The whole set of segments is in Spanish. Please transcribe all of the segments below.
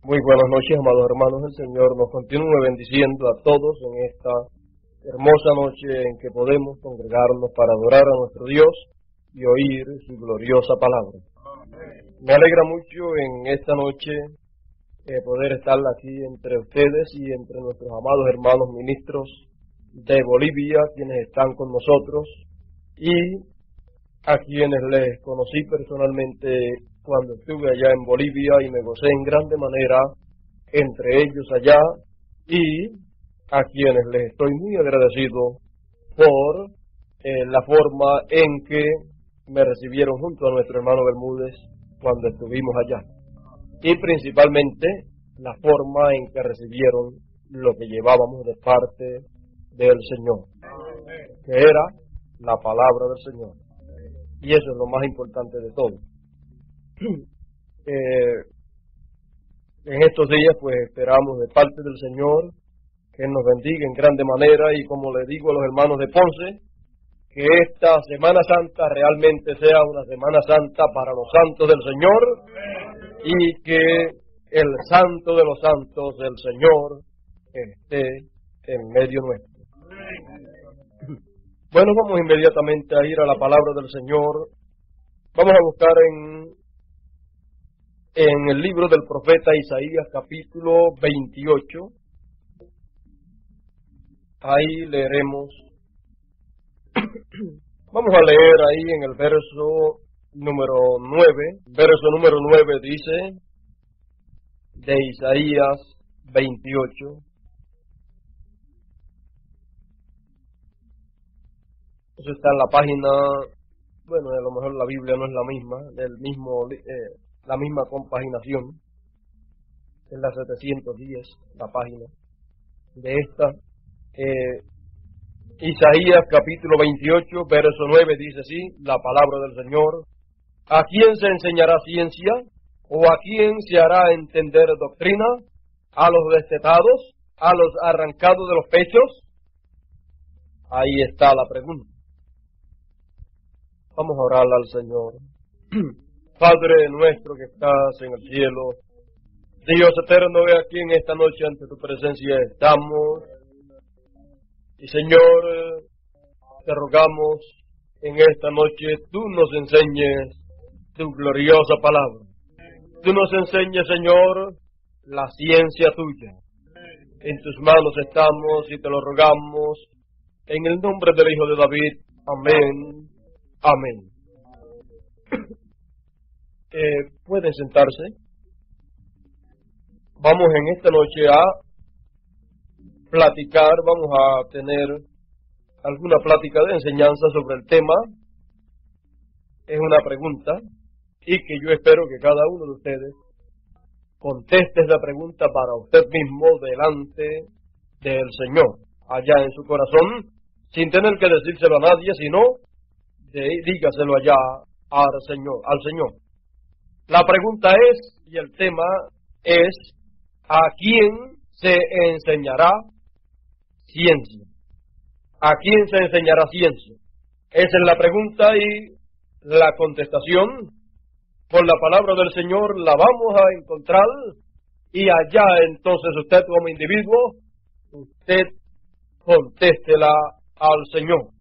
Muy buenas noches, amados hermanos. El Señor nos continúe bendiciendo a todos en esta hermosa noche en que podemos congregarnos para adorar a nuestro Dios y oír su gloriosa palabra. Me alegra mucho en esta noche poder estar aquí entre ustedes y entre nuestros amados hermanos ministros de Bolivia, quienes están con nosotros, y a quienes les conocí personalmente cuando estuve allá en Bolivia y me gocé en grande manera entre ellos allá, y a quienes les estoy muy agradecido por la forma en que me recibieron junto a nuestro hermano Bermúdez cuando estuvimos allá, y principalmente la forma en que recibieron lo que llevábamos de parte del Señor, que era la palabra del Señor, y eso es lo más importante de todo. En estos días pues esperamos de parte del Señor que Él nos bendiga en grande manera, y como le digo a los hermanos de Ponce, que esta Semana Santa realmente sea una Semana Santa para los santos del Señor, y que el Santo de los Santos del Señor esté en medio nuestro. Bueno, vamos inmediatamente a ir a la palabra del Señor. Vamos a buscar en el libro del profeta Isaías, capítulo 28. Ahí leeremos. Vamos a leer ahí en el verso número 9. Verso número 9 dice, de Isaías 28. Eso está en la página, bueno, a lo mejor la Biblia no es la misma, la misma compaginación, es la 710, la página de esta. Isaías capítulo 28, verso 9 dice así, la palabra del Señor: ¿a quién se enseñará ciencia? ¿O a quién se hará entender doctrina? ¿A los destetados? ¿A los arrancados de los pechos? Ahí está la pregunta. Vamos a orar al Señor. Padre nuestro que estás en el cielo, Dios eterno, aquí en esta noche ante tu presencia estamos. Y Señor, te rogamos en esta noche tú nos enseñes tu gloriosa palabra. Tú nos enseñes, Señor, la ciencia tuya. En tus manos estamos y te lo rogamos en el nombre del Hijo de David. Amén. Amén. Pueden sentarse. Vamos en esta noche a platicar, vamos a tener alguna plática de enseñanza sobre el tema. Es una pregunta, y que yo espero que cada uno de ustedes conteste esa pregunta para usted mismo delante del Señor, allá en su corazón, sin tener que decírselo a nadie, sino dígaselo allá al Señor. La pregunta es, y el tema es, ¿a quién se enseñará ciencia? ¿A quién se enseñará ciencia? Esa es la pregunta, y la contestación por la palabra del Señor la vamos a encontrar, y allá entonces usted como individuo, usted contéstela al Señor.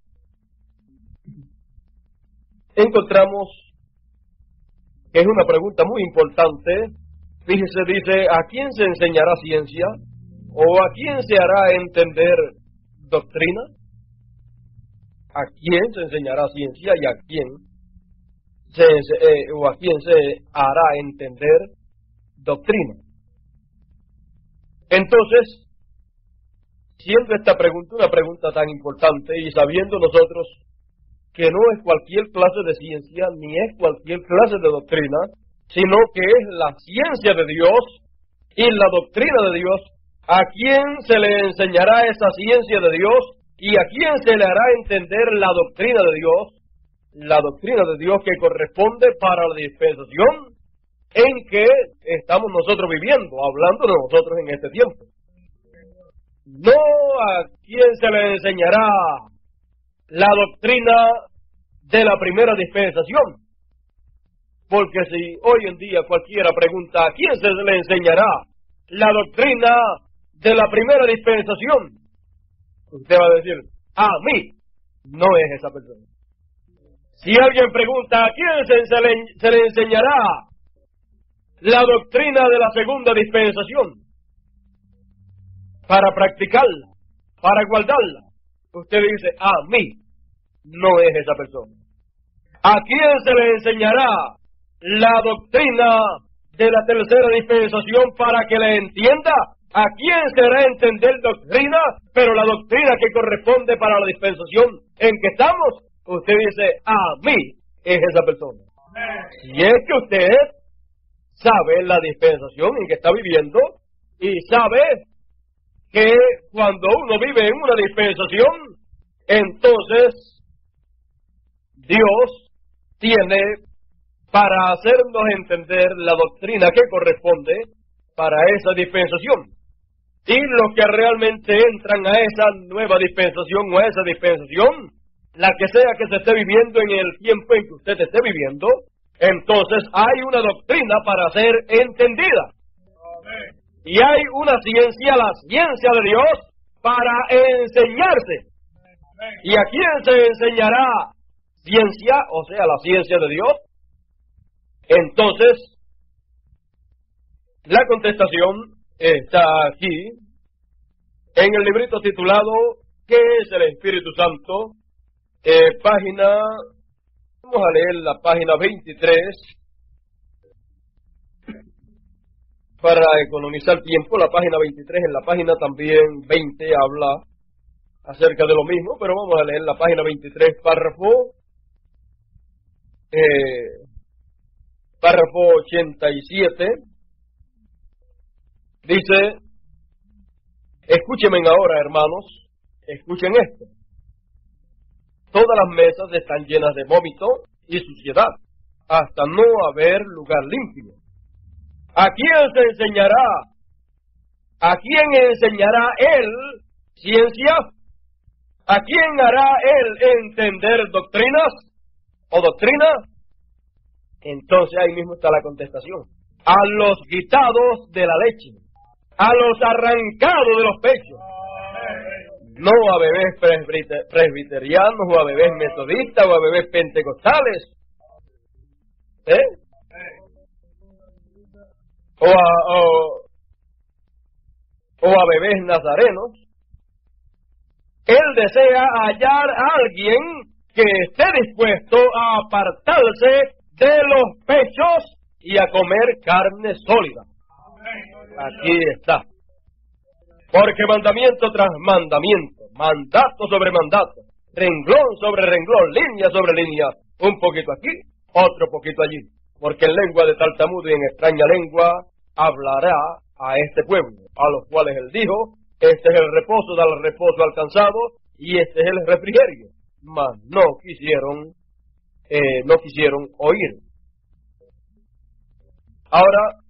Encontramos que es una pregunta muy importante. Fíjese, dice, ¿a quién se enseñará ciencia? ¿O a quién se hará entender doctrina? ¿A quién se enseñará ciencia y a quién se hará entender doctrina? Entonces, siendo esta pregunta una pregunta tan importante, y sabiendo nosotros que no es cualquier clase de ciencia, ni es cualquier clase de doctrina, sino que es la ciencia de Dios y la doctrina de Dios, ¿a quién se le enseñará esa ciencia de Dios y a quién se le hará entender la doctrina de Dios? La doctrina de Dios que corresponde para la dispensación en que estamos nosotros viviendo, hablando de nosotros en este tiempo. No a quién se le enseñará la doctrina de la primera dispensación, porque si hoy en día cualquiera pregunta ¿a quién se le enseñará la doctrina de la primera dispensación, usted va a decir, a mí no es esa persona. Si alguien pregunta, ¿a quién se le enseñará la doctrina de la segunda dispensación para practicarla, para guardarla? Usted dice, a mí no es esa persona. ¿A quién se le enseñará la doctrina de la tercera dispensación para que la entienda? ¿A quién se hará entender doctrina, pero la doctrina que corresponde para la dispensación en que estamos? Usted dice, a mí es esa persona. Si es que usted sabe la dispensación en que está viviendo y sabe que cuando uno vive en una dispensación, entonces Dios tiene para hacernos entender la doctrina que corresponde para esa dispensación. Y los que realmente entran a esa nueva dispensación o a esa dispensación, la que sea que se esté viviendo en el tiempo en que usted esté viviendo, entonces hay una doctrina para ser entendida. Amén. Y hay una ciencia, la ciencia de Dios, para enseñarse. Amén. ¿Y a quién se enseñará ciencia, o sea, la ciencia de Dios? Entonces, la contestación está aquí, en el librito titulado ¿Qué es el Espíritu Santo? Vamos a leer la página 23, para economizar tiempo. La página 23, en la página también 20 habla acerca de lo mismo, pero vamos a leer la página 23, párrafo 87, dice, escúchenme ahora, hermanos, escuchen esto. Todas las mesas están llenas de vómito y suciedad, hasta no haber lugar limpio. ¿A quién se enseñará? ¿A quién enseñará él ciencia? ¿A quién hará él entender doctrinas o doctrina? Entonces ahí mismo está la contestación. A los quitados de la leche, a los arrancados de los pechos. No a bebés presbiterianos, o a bebés metodistas, o a bebés pentecostales. O a bebés nazarenos. Él desea hallar a alguien que esté dispuesto a apartarse de los pechos y a comer carne sólida. Aquí está. Porque mandamiento tras mandamiento, mandato sobre mandato, renglón sobre renglón, línea sobre línea, un poquito aquí, otro poquito allí. Porque en lengua de tartamudo y en extraña lengua hablará a este pueblo, a los cuales él dijo, este es el reposo, da el reposo alcanzado, y este es el refrigerio. Mas no quisieron oír. Ahora,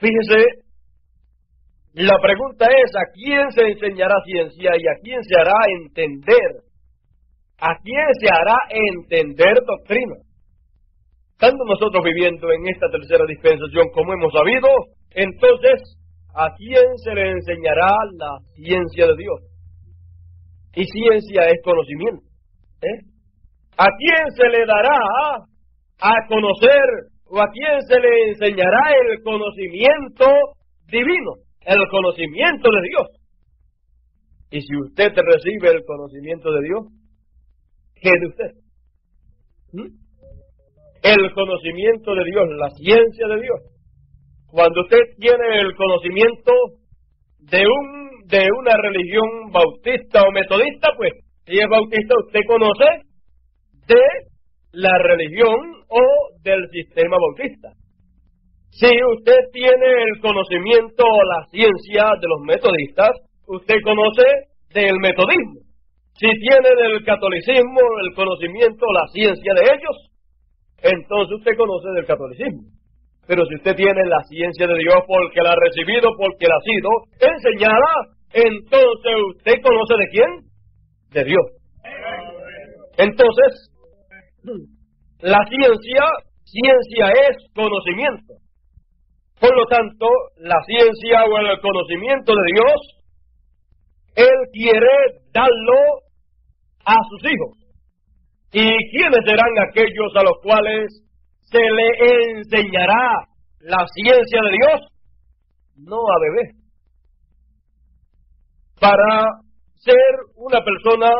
fíjese, la pregunta es, ¿a quién se enseñará ciencia y a quién se hará entender? ¿A quién se hará entender doctrina? Estando nosotros viviendo en esta tercera dispensación como hemos sabido, entonces, ¿a quién se le enseñará la ciencia de Dios? Y ciencia es conocimiento. ¿A quién se le dará a conocer o a quién se le enseñará el conocimiento divino, el conocimiento de Dios? Y si usted recibe el conocimiento de Dios, ¿qué de usted? El conocimiento de Dios, la ciencia de Dios. Cuando usted tiene el conocimiento de una religión bautista o metodista, pues, si es bautista, usted conoce de la religión o del sistema bautista. Si usted tiene el conocimiento o la ciencia de los metodistas, usted conoce del metodismo. Si tiene del catolicismo el conocimiento o la ciencia de ellos, entonces usted conoce del catolicismo. Pero si usted tiene la ciencia de Dios porque la ha recibido, porque la ha sido enseñada, entonces usted conoce ¿de quién? De Dios. Entonces, la ciencia es conocimiento. Por lo tanto, la ciencia o el conocimiento de Dios, Él quiere darlo a sus hijos. ¿Y quiénes serán aquellos a los cuales se le enseñará la ciencia de Dios? No a bebés. Para ser una persona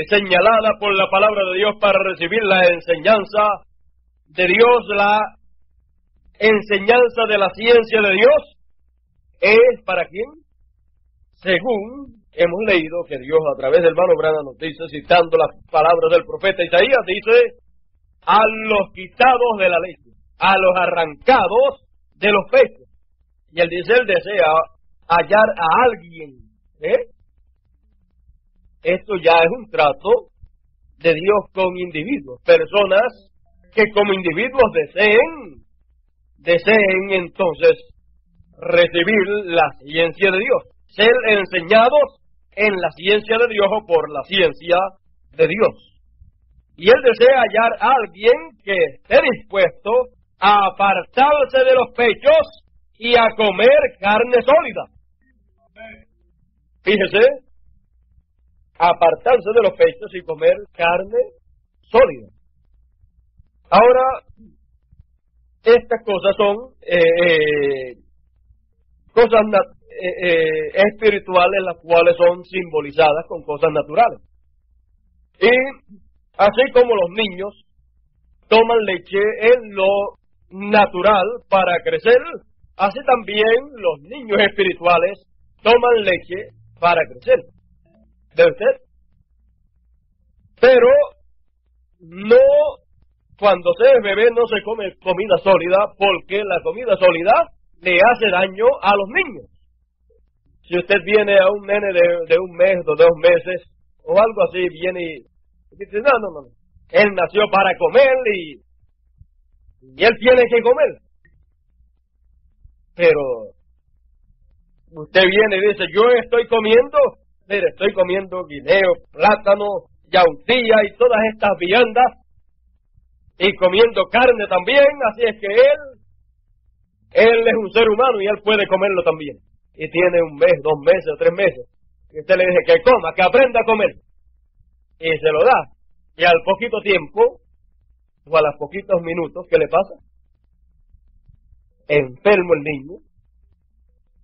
señalada por la palabra de Dios para recibir la enseñanza de Dios, la enseñanza de la ciencia de Dios, ¿es para quién? Según hemos leído que Dios a través del hermano Branham nos dice, citando las palabras del profeta Isaías, dice, a los quitados de la ley, a los arrancados de los pechos. Y él dice, él desea hallar a alguien. Esto ya es un trato de Dios con individuos, personas que como individuos deseen entonces recibir la ciencia de Dios, ser enseñados en la ciencia de Dios o por la ciencia de Dios. Y él desea hallar a alguien que esté dispuesto a apartarse de los pechos y a comer carne sólida. Fíjese, apartarse de los pechos y comer carne sólida. Ahora, estas cosas son cosas espirituales, las cuales son simbolizadas con cosas naturales. Y así como los niños toman leche en lo natural para crecer, así también los niños espirituales toman leche para crecer. ¿De usted? Pero no, cuando se es bebé no se come comida sólida, porque la comida sólida le hace daño a los niños. Si usted viene a un nene de un mes o 2 meses o algo así, viene y dice, no, él nació para comer y él tiene que comer. Pero usted viene y dice, yo estoy comiendo guineo, plátano, yautía y todas estas viandas, y comiendo carne también, así es que él es un ser humano y él puede comerlo también. Y tiene 1 mes, 2 meses o 3 meses. Y usted le dice que coma, que aprenda a comer. Y se lo da. Y al poquito tiempo, o a los poquitos minutos, ¿qué le pasa? Enfermo el niño.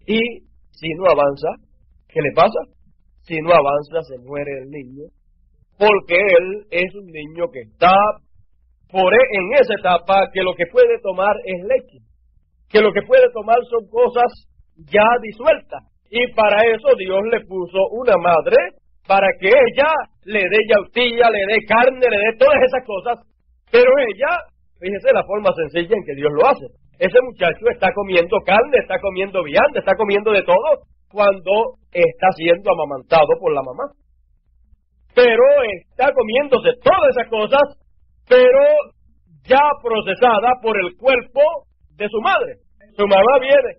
Y si no avanza, ¿qué le pasa? Si no avanza, se muere el niño. Porque él es un niño que está en esa etapa que lo que puede tomar es leche. Que lo que puede tomar son cosas ya disueltas. Y para eso Dios le puso una madre, para que ella le dé yautía, le dé carne, le dé todas esas cosas. Pero ella, fíjese la forma sencilla en que Dios lo hace. Ese muchacho está comiendo carne, está comiendo vianda, está comiendo de todo, cuando está siendo amamantado por la mamá. Pero está comiéndose todas esas cosas, pero ya procesada por el cuerpo de su madre. Su mamá viene,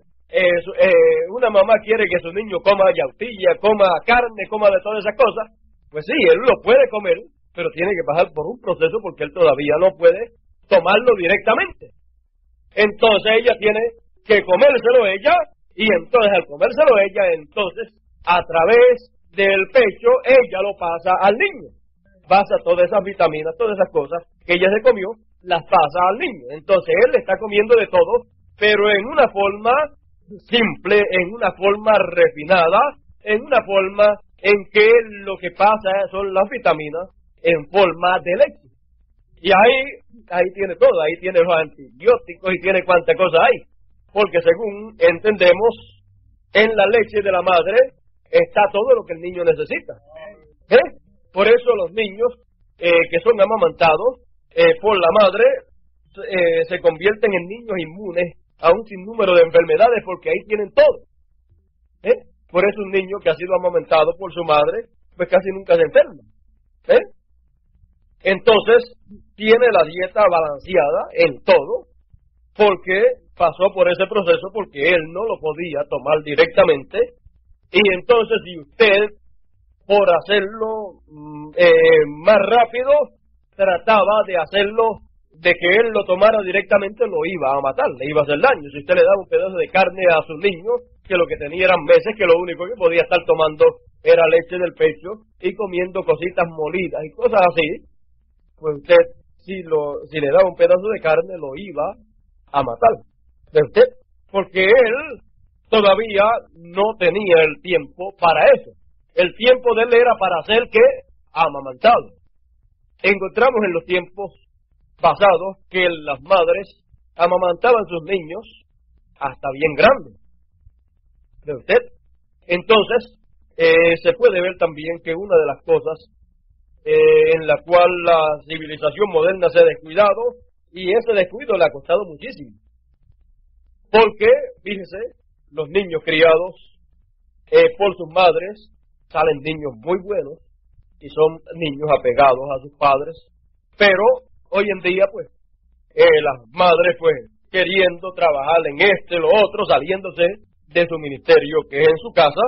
una mamá quiere que su niño coma yautilla, coma carne, coma de todas esas cosas. Pues sí, él lo puede comer, pero tiene que pasar por un proceso porque él todavía no puede tomarlo directamente. Entonces ella tiene que comérselo ella, y entonces al comérselo ella, entonces a través del pecho ella lo pasa al niño. Pasa todas esas vitaminas, todas esas cosas que ella se comió, las pasa al niño. Entonces él está comiendo de todo, pero en una forma simple, en una forma refinada, en una forma en que lo que pasa son las vitaminas en forma de leche. Y ahí tiene todo, ahí tiene los antibióticos y tiene cuánta cosa hay. Porque según entendemos, en la leche de la madre está todo lo que el niño necesita. Por eso los niños que son amamantados por la madre se convierten en niños inmunes a un sinnúmero de enfermedades, porque ahí tienen todo. Por eso un niño que ha sido amamantado por su madre, pues casi nunca se enferma. Entonces, tiene la dieta balanceada en todo, porque pasó por ese proceso, porque él no lo podía tomar directamente. Y entonces, si usted, por hacerlo más rápido, trataba de hacerlo de que él lo tomara directamente, lo iba a matar, le iba a hacer daño. Si usted le daba un pedazo de carne a sus niños, que lo que tenía eran meses, que lo único que podía estar tomando era leche del pecho y comiendo cositas molidas y cosas así, pues usted, si le daba un pedazo de carne, lo iba a matar. ¿Ve usted? Porque él todavía no tenía el tiempo para eso. El tiempo de él era para ser que amamantado. Encontramos en los tiempos pasados que las madres amamantaban sus niños hasta bien grandes. ¿Ve usted? Entonces, se puede ver también que una de las cosas en la cual la civilización moderna se ha descuidado, y ese descuido le ha costado muchísimo. Porque, fíjese, los niños criados por sus madres salen niños muy buenos y son niños apegados a sus padres, pero hoy en día, pues, las madres, pues, queriendo trabajar en lo otro, saliéndose de su ministerio que es en su casa,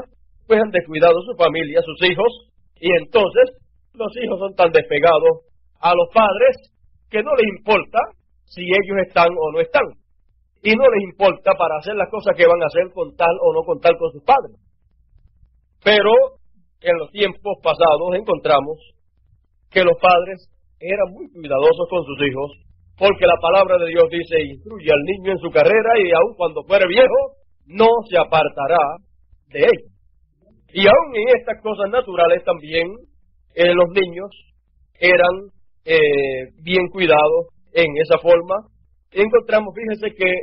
pues han descuidado su familia, sus hijos, y entonces los hijos son tan despegados a los padres que no les importa si ellos están o no están, y no les importa para hacer las cosas que van a hacer con tal o no con tal con sus padres. Pero en los tiempos pasados encontramos que los padres eran muy cuidadosos con sus hijos, porque la palabra de Dios dice: instruye al niño en su carrera y aun cuando fuere viejo no se apartará de él. Y aun en estas cosas naturales también los niños eran bien cuidados en esa forma. Encontramos, fíjense que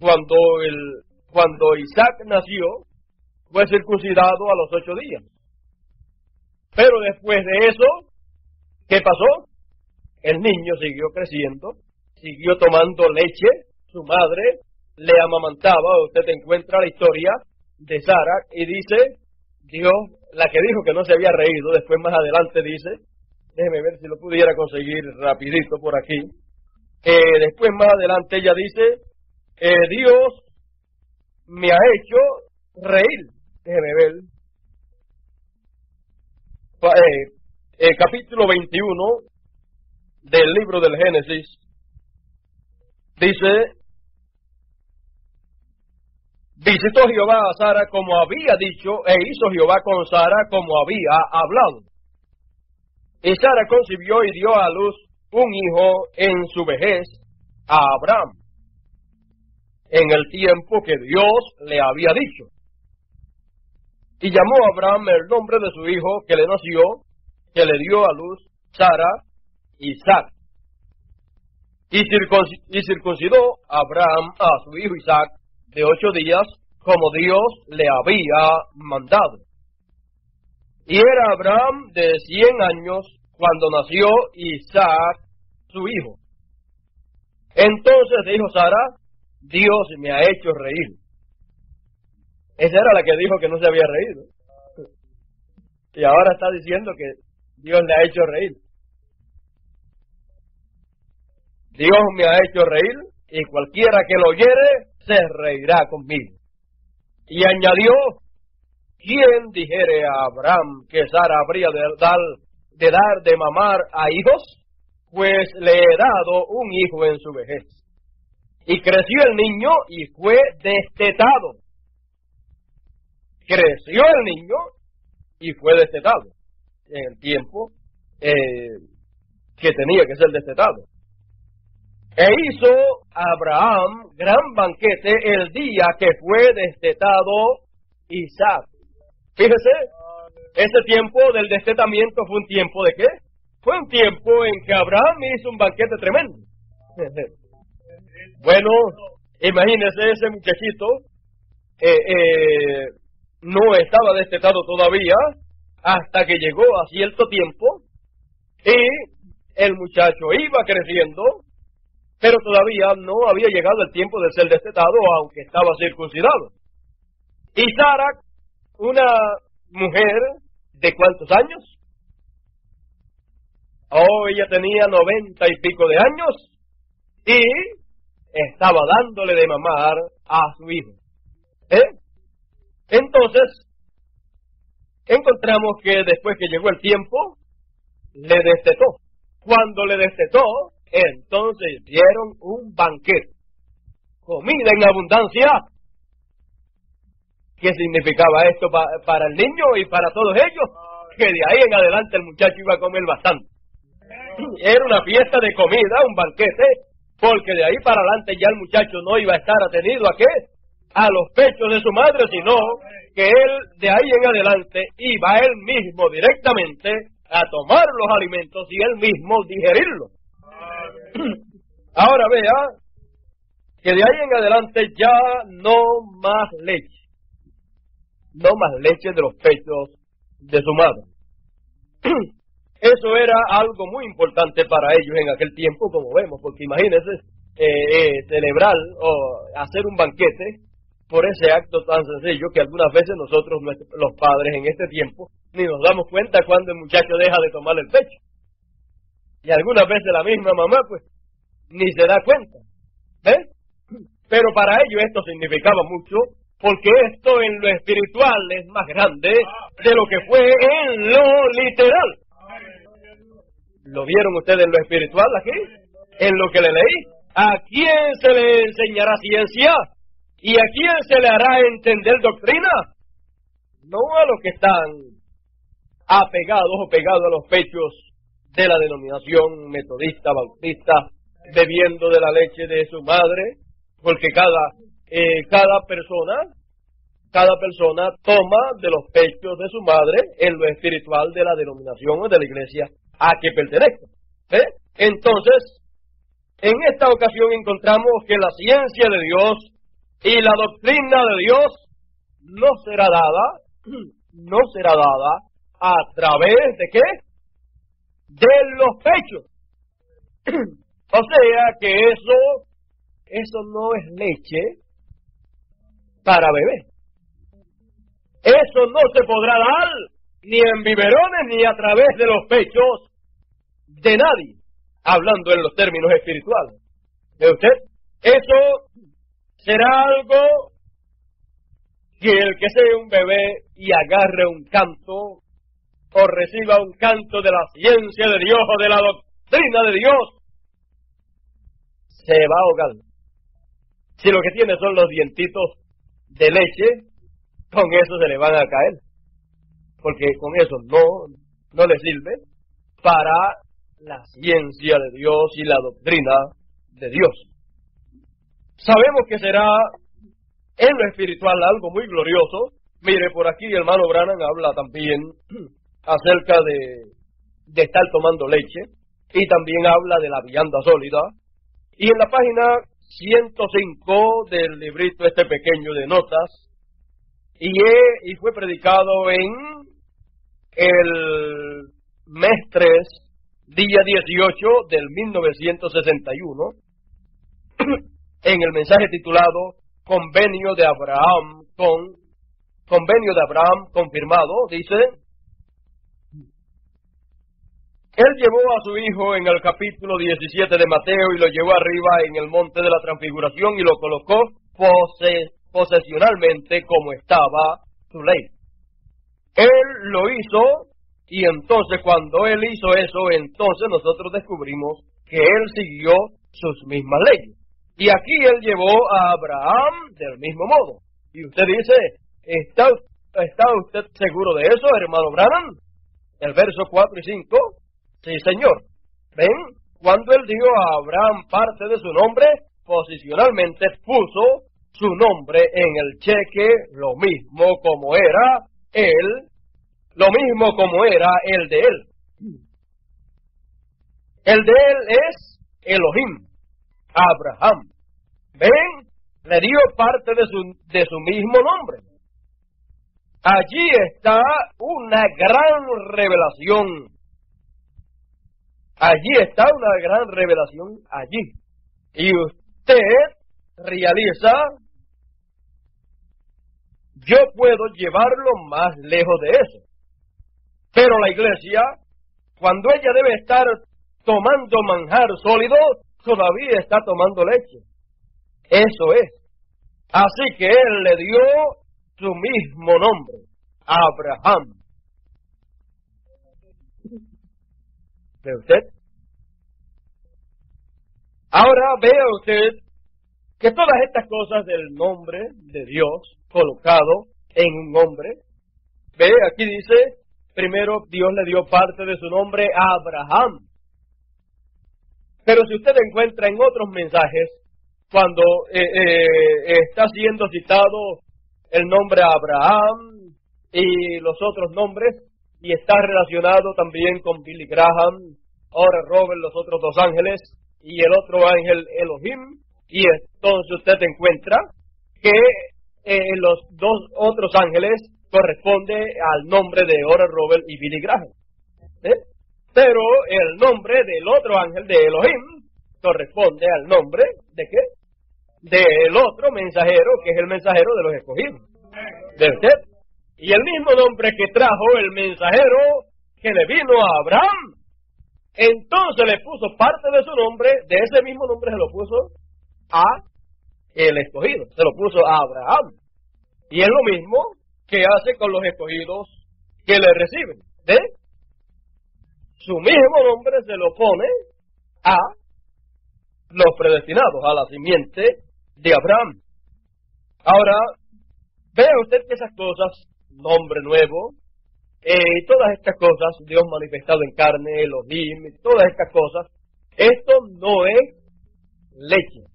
cuando Isaac nació, fue circuncidado a los 8 días. Pero después de eso, ¿qué pasó? El niño siguió creciendo, siguió tomando leche, su madre le amamantaba. Usted encuentra la historia de Sara y dice, Dios, la que dijo que no se había reído, después más adelante dice, déjeme ver si lo pudiera conseguir rapidito por aquí, después más adelante ella dice, Dios me ha hecho reír. Déjeme ver. Capítulo 21 del libro del Génesis dice, visitó Jehová a Sara como había dicho, e hizo Jehová con Sara como había hablado. Y Sara concibió y dio a luz un hijo en su vejez a Abraham, en el tiempo que Dios le había dicho. Y llamó a Abraham el nombre de su hijo que le nació, que le dio a luz Sara, Isaac. Y circuncidó Abraham a su hijo Isaac de 8 días, como Dios le había mandado. Y era Abraham de 100 años cuando nació Isaac, su hijo. Entonces dijo Sara, Dios me ha hecho reír. Esa era la que dijo que no se había reído. Y ahora está diciendo que Dios le ha hecho reír. Dios me ha hecho reír, y cualquiera que lo oyere se reirá conmigo. Y añadió, ¿quién dijere a Abraham que Sara habría de dar de mamar a hijos? Pues le he dado un hijo en su vejez. Y creció el niño y fue destetado. Creció el niño y fue destetado en el tiempo que tenía que ser destetado. E hizo Abraham gran banquete el día que fue destetado Isaac. Fíjese, ese tiempo del destetamiento fue un tiempo ¿de qué? Fue un tiempo en que Abraham hizo un banquete tremendo. Bueno, imagínese ese muchachito, no estaba destetado todavía hasta que llegó a cierto tiempo y el muchacho iba creciendo, pero todavía no había llegado el tiempo de ser destetado, aunque estaba circuncidado. Y Sara, una mujer de ¿cuántos años? Oh, ella tenía 90 y pico de años y estaba dándole de mamar a su hijo. Entonces, encontramos que después que llegó el tiempo, le destetó. Cuando le destetó, Entonces dieron un banquete, comida en abundancia. ¿Qué significaba esto para el niño y para todos ellos? Que de ahí en adelante el muchacho iba a comer bastante. Era una fiesta de comida, un banquete, porque de ahí para adelante ya el muchacho no iba a estar atenido ¿a qué? A los pechos de su madre, sino que él de ahí en adelante iba él mismo directamente a tomar los alimentos y él mismo digerirlos. Ahora vea que de ahí en adelante ya no más leche, no más leche de los pechos de su madre. Eso era algo muy importante para ellos en aquel tiempo, como vemos, porque imagínense celebrar o hacer un banquete por ese acto tan sencillo que algunas veces nosotros, los padres en este tiempo, ni nos damos cuenta cuando el muchacho deja de tomar el pecho. Y algunas veces la misma mamá, pues, ni se da cuenta. ¿Ves? Pero para ellos esto significaba mucho, porque esto en lo espiritual es más grande de lo que fue en lo literal. ¿Lo vieron ustedes en lo espiritual aquí? En lo que le leí. ¿A quién se le enseñará ciencia? ¿Y a quién se le hará entender doctrina? No a los que están apegados o pegados a los pechos de la denominación metodista, bautista, bebiendo de la leche de su madre, porque cada persona toma de los pechos de su madre en lo espiritual de la denominación o de la iglesia a que pertenezca. Entonces, en esta ocasión encontramos que la ciencia de Dios y la doctrina de Dios no será dada a través de ¿qué? De los pechos. O sea que eso no es leche para beber. Eso no se podrá dar ni en biberones ni a través de los pechos de nadie, hablando en los términos espirituales. ¿Ve usted? Eso será algo que el que sea un bebé y agarre un canto o reciba un canto de la ciencia de Dios o de la doctrina de Dios, se va a ahogar. Si lo que tiene son los dientitos de leche, con eso se le van a caer, porque con eso no le sirve para la ciencia de Dios y la doctrina de Dios. Sabemos que será en lo espiritual algo muy glorioso. Mire, por aquí el hermano Branham habla también acerca de estar tomando leche, y también habla de la vianda sólida. Y en la página 105 del librito este pequeño de notas, y fue predicado en el mes 3, día 18 del 1961, en el mensaje titulado Convenio de Abraham confirmado, dice: Él llevó a su hijo en el capítulo 17 de Mateo y lo llevó arriba en el monte de la transfiguración y lo colocó posesionalmente como estaba su ley. Él lo hizo, y entonces cuando él hizo eso, entonces nosotros descubrimos que él siguió sus mismas leyes. Y aquí él llevó a Abraham del mismo modo. Y usted dice, ¿está usted seguro de eso, hermano Branham? El verso 4 y 5, sí señor. ¿Ven? Cuando él dio a Abraham parte de su nombre, posicionalmente puso su nombre en el cheque, lo mismo como era el de él. El de él es Elohim, Abraham. ¿Ven? Le dio parte de su mismo nombre. Allí está una gran revelación. Allí está una gran revelación, allí. Y usted realiza, yo puedo llevarlo más lejos de eso. Pero la iglesia, cuando ella debe estar tomando manjar sólido, todavía está tomando leche. Eso es. Así que él le dio su mismo nombre, Abraham. ¿Ve usted? Ahora vea usted que todas estas cosas del nombre de Dios colocado en un hombre, ve, aquí dice, primero Dios le dio parte de su nombre a Abraham. Pero si usted encuentra en otros mensajes, cuando está siendo citado el nombre Abraham y los otros nombres, y está relacionado también con Billy Graham, Oral Roberts, los otros dos ángeles, y el otro ángel Elohim, y entonces usted encuentra que los dos otros ángeles corresponde al nombre de Oral Roberts y Billy Graham. Pero el nombre del otro ángel de Elohim corresponde al nombre ¿de qué? Del otro mensajero, que es el mensajero de los escogidos. ¿De usted? Y el mismo nombre que trajo el mensajero que le vino a Abraham, entonces le puso parte de su nombre, de ese mismo nombre se lo puso a el escogido, se lo puso a Abraham. Y es lo mismo que hace con los escogidos que le reciben. Su mismo nombre se lo pone a los predestinados, a la simiente de Abraham. Ahora, vea usted que esas cosas, nombre nuevo, y todas estas cosas, Dios manifestado en carne, Elohim, todas estas cosas, esto no es leche.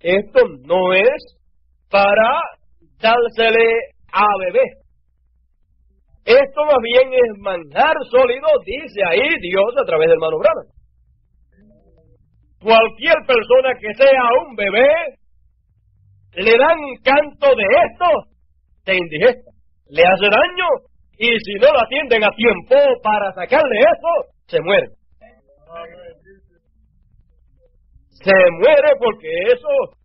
Esto no es para dársele a beber. Esto más bien es manjar sólido, dice ahí Dios a través del hermano Branham. Cualquier persona que sea un bebé, le dan un canto de esto, se indigesta, le hace daño, y si no lo atienden a tiempo para sacarle eso, se muere. Se muere porque eso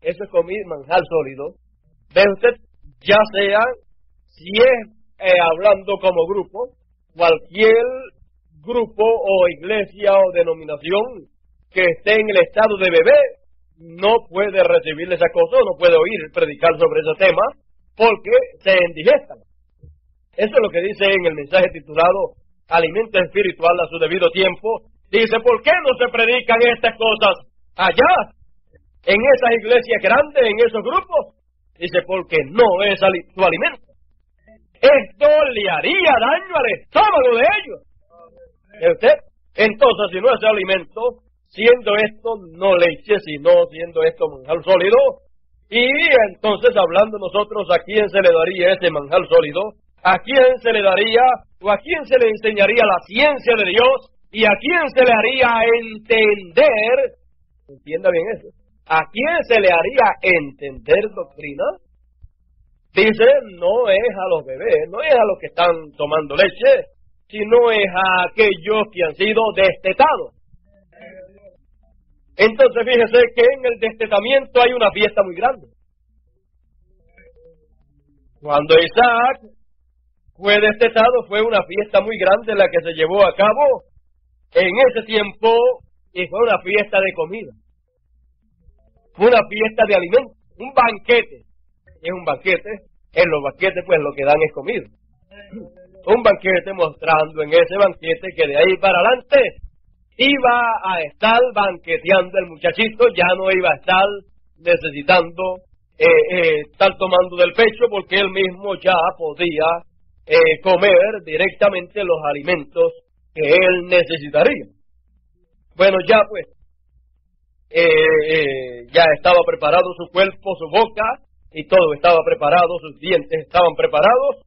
es comer manjar sólido. Ve usted, ya sea, si es hablando como grupo, cualquier grupo o iglesia o denominación que esté en el estado de bebé, no puede recibir esa cosa, no puede oír predicar sobre ese tema, porque se indigestan. Eso es lo que dice en el mensaje titulado Alimento Espiritual a su debido tiempo. Dice, ¿por qué no se predican estas cosas allá, en esas iglesias grandes, en esos grupos? Dice, porque no es tu alimento. Esto le haría daño al estómago de ellos. ¿Y usted? Entonces, si no es alimento, siendo esto no leche, sino siendo esto manjar sólido, y entonces hablando nosotros, ¿a quién se le daría ese manjar sólido? ¿A quién se le daría, o a quién se le enseñaría la ciencia de Dios? ¿Y a quién se le haría entender? Entienda bien eso. ¿A quién se le haría entender doctrina? Dice, no es a los bebés, no es a los que están tomando leche, sino es a aquellos que han sido destetados. Entonces fíjese que en el destetamiento hay una fiesta muy grande. Cuando Isaac fue destetado, fue una fiesta muy grande la que se llevó a cabo en ese tiempo, y fue una fiesta de comida. Fue una fiesta de alimentos, un banquete. Es un banquete, en los banquetes pues lo que dan es comida. Un banquete mostrando en ese banquete que de ahí para adelante iba a estar banqueteando el muchachito, ya no iba a estar necesitando estar tomando del pecho, porque él mismo ya podía comer directamente los alimentos que él necesitaría. Bueno, ya pues, ya estaba preparado su cuerpo, su boca, y todo estaba preparado, sus dientes estaban preparados.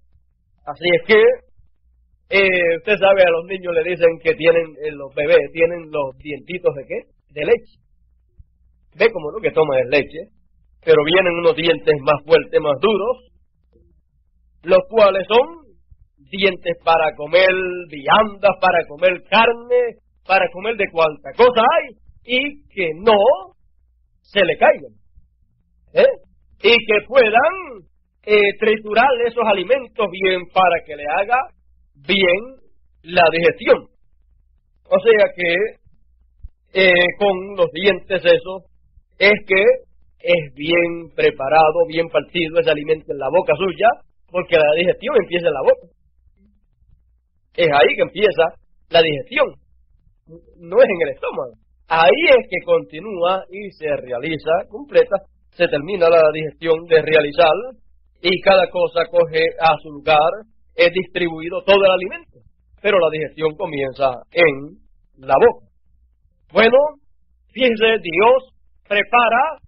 Así es que, usted sabe, a los niños le dicen que tienen, los bebés tienen los dientitos ¿de qué? De leche. Ve como lo que toma es leche, pero vienen unos dientes más fuertes, más duros, los cuales son dientes para comer viandas, para comer carne, para comer de cuanta cosa hay, y que no se le caigan, y que puedan triturar esos alimentos bien para que le haga bien la digestión. O sea que con los dientes esos es que es bien preparado, bien partido ese alimento en la boca suya, porque la digestión empieza en la boca. Es ahí que empieza la digestión, no es en el estómago. ahí es que continúa y se realiza completa, se termina la digestión de realizar y cada cosa coge a su lugar, es distribuido todo el alimento, pero la digestión comienza en la boca. Bueno, fíjese, Dios prepara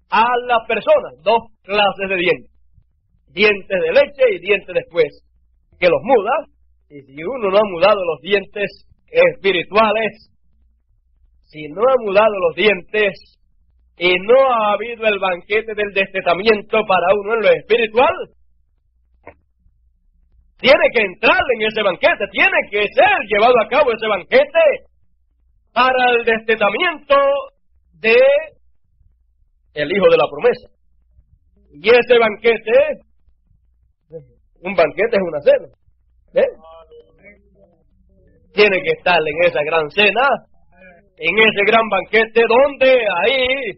a las personas dos clases de dientes, dientes de leche y dientes después, que los muda, y si uno no ha mudado los dientes espirituales, si no ha mudado los dientes y no ha habido el banquete del destetamiento para uno en lo espiritual, tiene que entrar en ese banquete, tiene que ser llevado a cabo ese banquete para el destetamiento de el hijo de la promesa. Y ese banquete, un banquete es una cena, tiene que estar en esa gran cena, en ese gran banquete, donde ahí,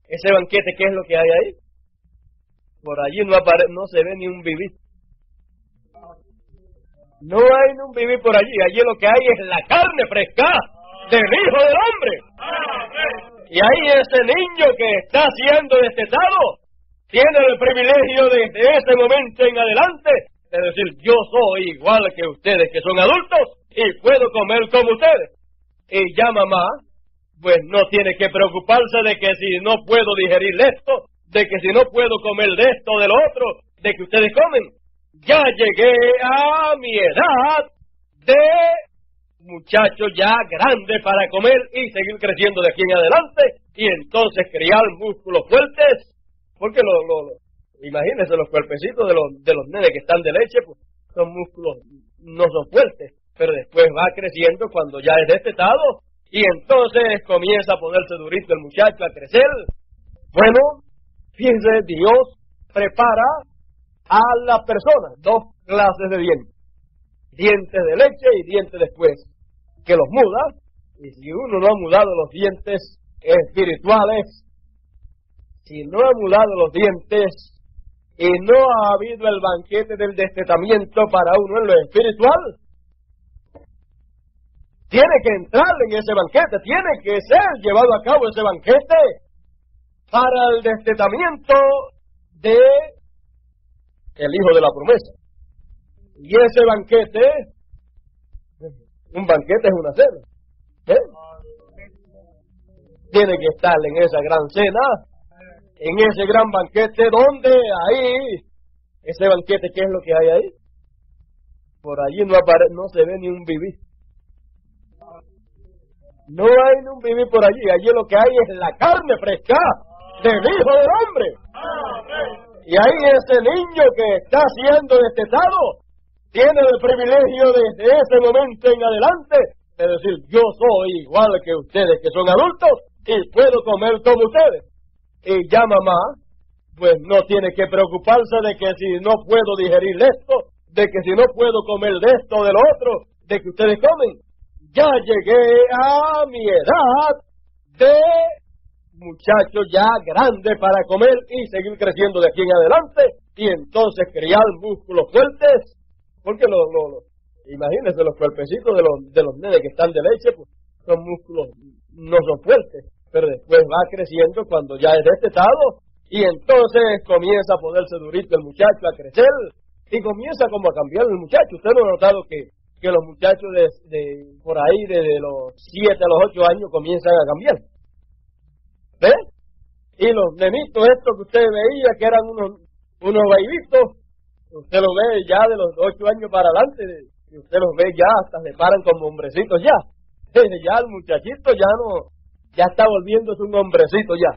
ese banquete, ¿qué es lo que hay ahí? Por allí no se ve ni un vivir. No hay ni un vivir por allí. Allí lo que hay es la carne fresca del Hijo del Hombre. Y ahí ese niño que está siendo destetado tiene el privilegio desde ese momento en adelante de decir, yo soy igual que ustedes que son adultos y puedo comer como ustedes. Y ya mamá, pues no tiene que preocuparse de que si no puedo digerir esto, de que si no puedo comer de esto o de lo otro, de que ustedes comen. Ya llegué a mi edad de muchacho ya grande para comer y seguir creciendo de aquí en adelante y entonces criar músculos fuertes, porque imagínense los cuerpecitos de los nenes que están de leche, pues son músculos, no son fuertes, pero después va creciendo cuando ya es destetado y entonces comienza a ponerse durito el muchacho, a crecer. Bueno, fíjense, Dios prepara a las personas dos clases de dientes, dientes de leche y dientes después, que los muda, y si uno no ha mudado los dientes espirituales, si no ha mudado los dientes y no ha habido el banquete del destetamiento para uno en lo espiritual, tiene que entrar en ese banquete, tiene que ser llevado a cabo ese banquete para el destetamiento de el hijo de la promesa. Y ese banquete, un banquete es una cena, tiene que estar en esa gran cena, en ese gran banquete, donde ahí, ese banquete, ¿qué es lo que hay ahí? Por allí no se ve ni un vivir. No hay ni un vivir por allí. Allí lo que hay es la carne fresca del Hijo del Hombre. Y ahí ese niño que está siendo destetado tiene el privilegio desde ese momento en adelante de decir, yo soy igual que ustedes que son adultos y puedo comer como ustedes. Y ya mamá, pues no tiene que preocuparse de que si no puedo digerir esto, de que si no puedo comer de esto o de lo otro, de que ustedes comen. Ya llegué a mi edad de muchacho ya grande para comer y seguir creciendo de aquí en adelante y entonces criar músculos fuertes, porque imagínense los cuerpecitos de los nenes que están de leche, pues son músculos, no son fuertes, pero después va creciendo cuando ya es destetado y entonces comienza a ponerse durito el muchacho, a crecer y comienza como a cambiar el muchacho. Usted no ha notado que los muchachos de por ahí, desde los 7 a los 8 años, comienzan a cambiar. ¿Ve? Y los nenitos estos que usted veía, que eran unos babitos, usted los ve ya de los 8 años para adelante, y usted los ve ya, hasta se paran como hombrecitos ya. Ya el muchachito ya está volviéndose un hombrecito ya.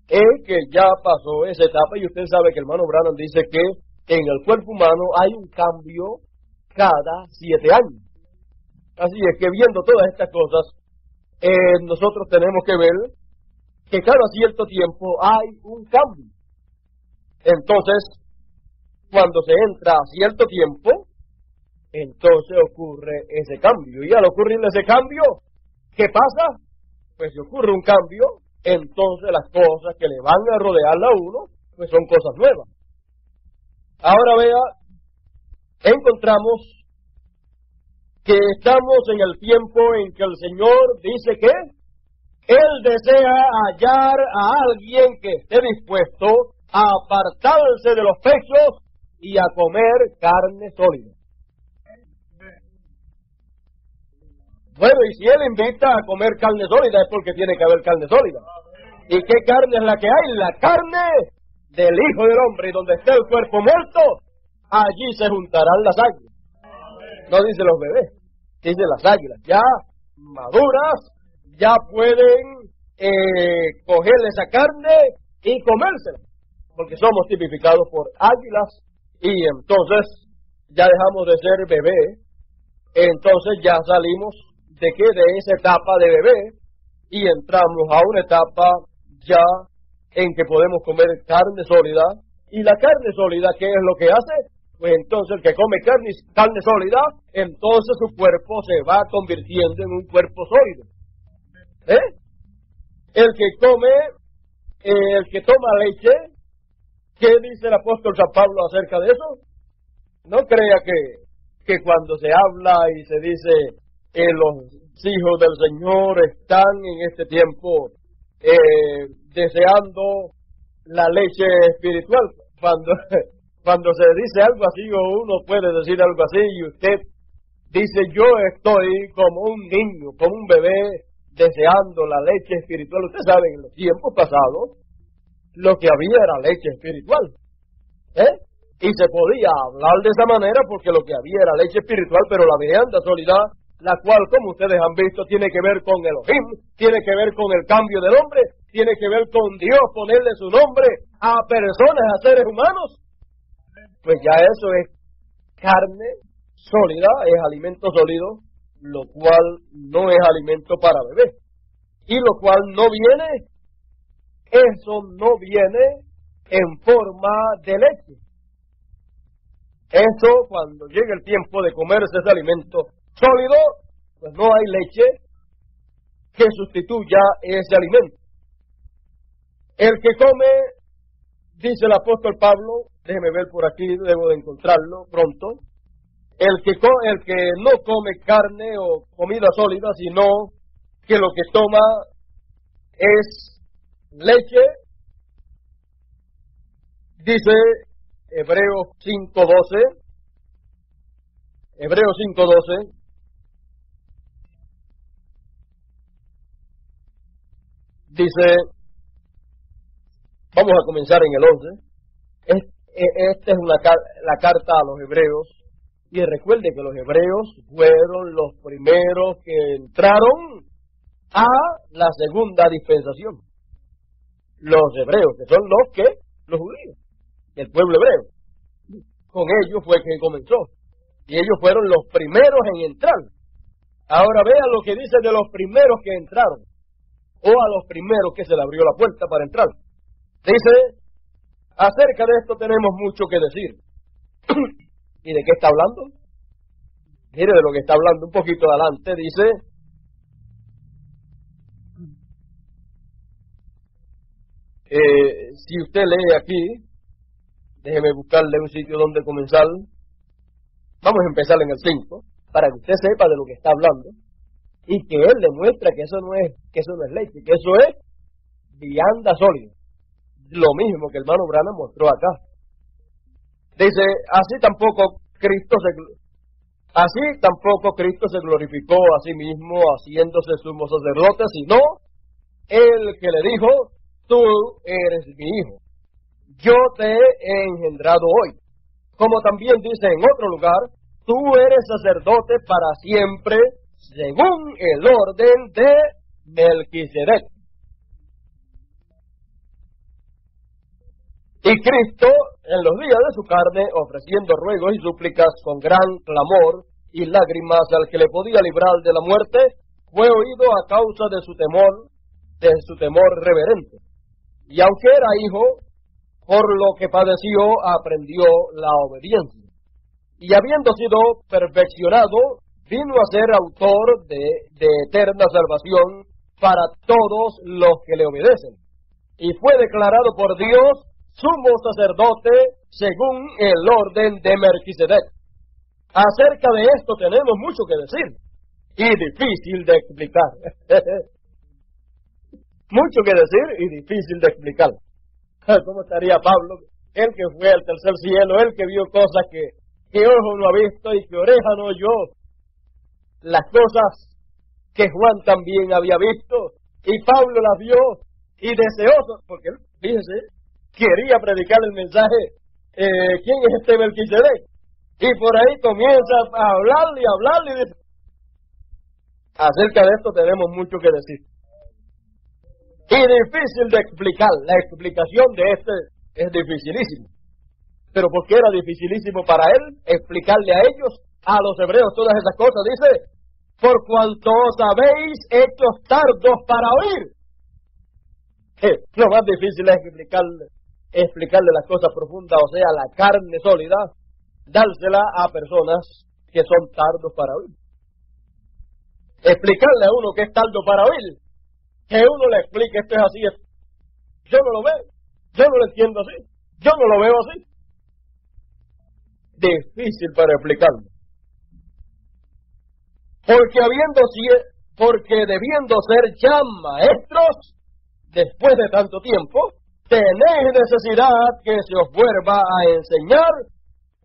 Es que ya pasó esa etapa, y usted sabe que el hermano Branham dice que en el cuerpo humano hay un cambio cada 7 años. Así es que viendo todas estas cosas, nosotros tenemos que ver que cada cierto tiempo hay un cambio. Entonces, cuando se entra a cierto tiempo, entonces ocurre ese cambio. Y al ocurrir ese cambio, ¿qué pasa? Pues si ocurre un cambio, entonces las cosas que le van a rodear a uno, pues son cosas nuevas. Ahora vea, encontramos que estamos en el tiempo en que el Señor dice Él desea hallar a alguien que esté dispuesto a apartarse de los pechos y a comer carne sólida. Bueno, y si Él invita a comer carne sólida es porque tiene que haber carne sólida. ¿Y qué carne es la que hay? La carne del Hijo del Hombre. Y donde esté el cuerpo muerto, allí se juntarán las águilas. No dice los bebés, dice las águilas. Ya maduras, ya pueden coger esa carne y comérsela. Porque somos tipificados por águilas y entonces ya dejamos de ser bebé. Entonces ya salimos de esa etapa de bebé y entramos a una etapa ya en que podemos comer carne sólida. Y la carne sólida, ¿qué es lo que hace? Pues entonces el que come carne sólida, entonces su cuerpo se va convirtiendo en un cuerpo sólido. El que toma leche, ¿qué dice el apóstol San Pablo acerca de eso? No crea que cuando se habla y se dice los hijos del Señor están en este tiempo deseando la leche espiritual. Cuando se dice algo así, o uno puede decir algo así, y usted dice, yo estoy como un niño, como un bebé, deseando la leche espiritual. Usted sabe, en los tiempos pasados, lo que había era leche espiritual. Y se podía hablar de esa manera porque lo que había era leche espiritual, pero la vianda sólida, la cual, como ustedes han visto, tiene que ver con Elohim, tiene que ver con el cambio del hombre, tiene que ver con Dios, ponerle su nombre a personas, a seres humanos. Pues ya eso es carne sólida, es alimento sólido, lo cual no es alimento para bebé. Y lo cual no viene, eso no viene en forma de leche. Eso, cuando llegue el tiempo de comerse ese alimento sólido, pues no hay leche que sustituya ese alimento. El que come, dice el apóstol Pablo, déjeme ver por aquí, debo de encontrarlo pronto, el que no come carne o comida sólida, sino que lo que toma es leche, dice Hebreos 5:12, dice, vamos a comenzar en el 11. Esta es la carta a los hebreos, y recuerde que los hebreos fueron los primeros que entraron a la segunda dispensación. Los hebreos, que son los judíos, el pueblo hebreo. Con ellos fue que comenzó, y ellos fueron los primeros en entrar. Ahora vean lo que dice de los primeros que entraron, o a los primeros que se le abrió la puerta para entrar. Dice, acerca de esto tenemos mucho que decir. ¿Y de qué está hablando? Mire de lo que está hablando un poquito adelante. Dice, si usted lee aquí, déjeme buscarle un sitio donde comenzar. Vamos a empezar en el 5, para que usted sepa de lo que está hablando, y que él le muestra que eso no es leche, que eso es vianda sólida. Lo mismo que el hermano Branham mostró acá. Dice, así tampoco Cristo se glorificó a sí mismo haciéndose sumo sacerdote, sino el que le dijo, tú eres mi hijo, yo te he engendrado hoy. Como también dice en otro lugar, tú eres sacerdote para siempre, según el orden de Melquisedec. Y Cristo, en los días de su carne, ofreciendo ruegos y súplicas con gran clamor y lágrimas al que le podía librar de la muerte, fue oído a causa de su temor reverente. Y aunque era hijo, por lo que padeció, aprendió la obediencia. Y habiendo sido perfeccionado, vino a ser autor de eterna salvación para todos los que le obedecen. Y fue declarado por Dios sumo sacerdote según el orden de Melquisedec. Acerca de esto tenemos mucho que decir y difícil de explicar. Mucho que decir y difícil de explicar. ¿Cómo estaría Pablo? Él que fue al tercer cielo, él que vio cosas que ojo no ha visto y que oreja no oyó. Las cosas que Juan también había visto y Pablo las vio y deseoso, porque él, fíjense, quería predicar el mensaje, ¿quién es este Melquisedec? Y por ahí comienza a hablarle y dice, acerca de esto tenemos mucho que decir. Y difícil de explicar, la explicación de este es dificilísima. Pero ¿por qué era dificilísimo para él explicarle a ellos, a los hebreos, todas esas cosas? Dice, por cuanto os habéis hecho tardos para oír. Lo más difícil es explicarle las cosas profundas, o sea, la carne sólida, dársela a personas que son tardos para oír. Explicarle a uno que es tardo para oír, que uno le explique esto es así, yo no lo veo, yo no lo entiendo así, yo no lo veo así. Difícil para explicarlo. Porque debiendo ser ya maestros, después de tanto tiempo, tenéis necesidad que se os vuelva a enseñar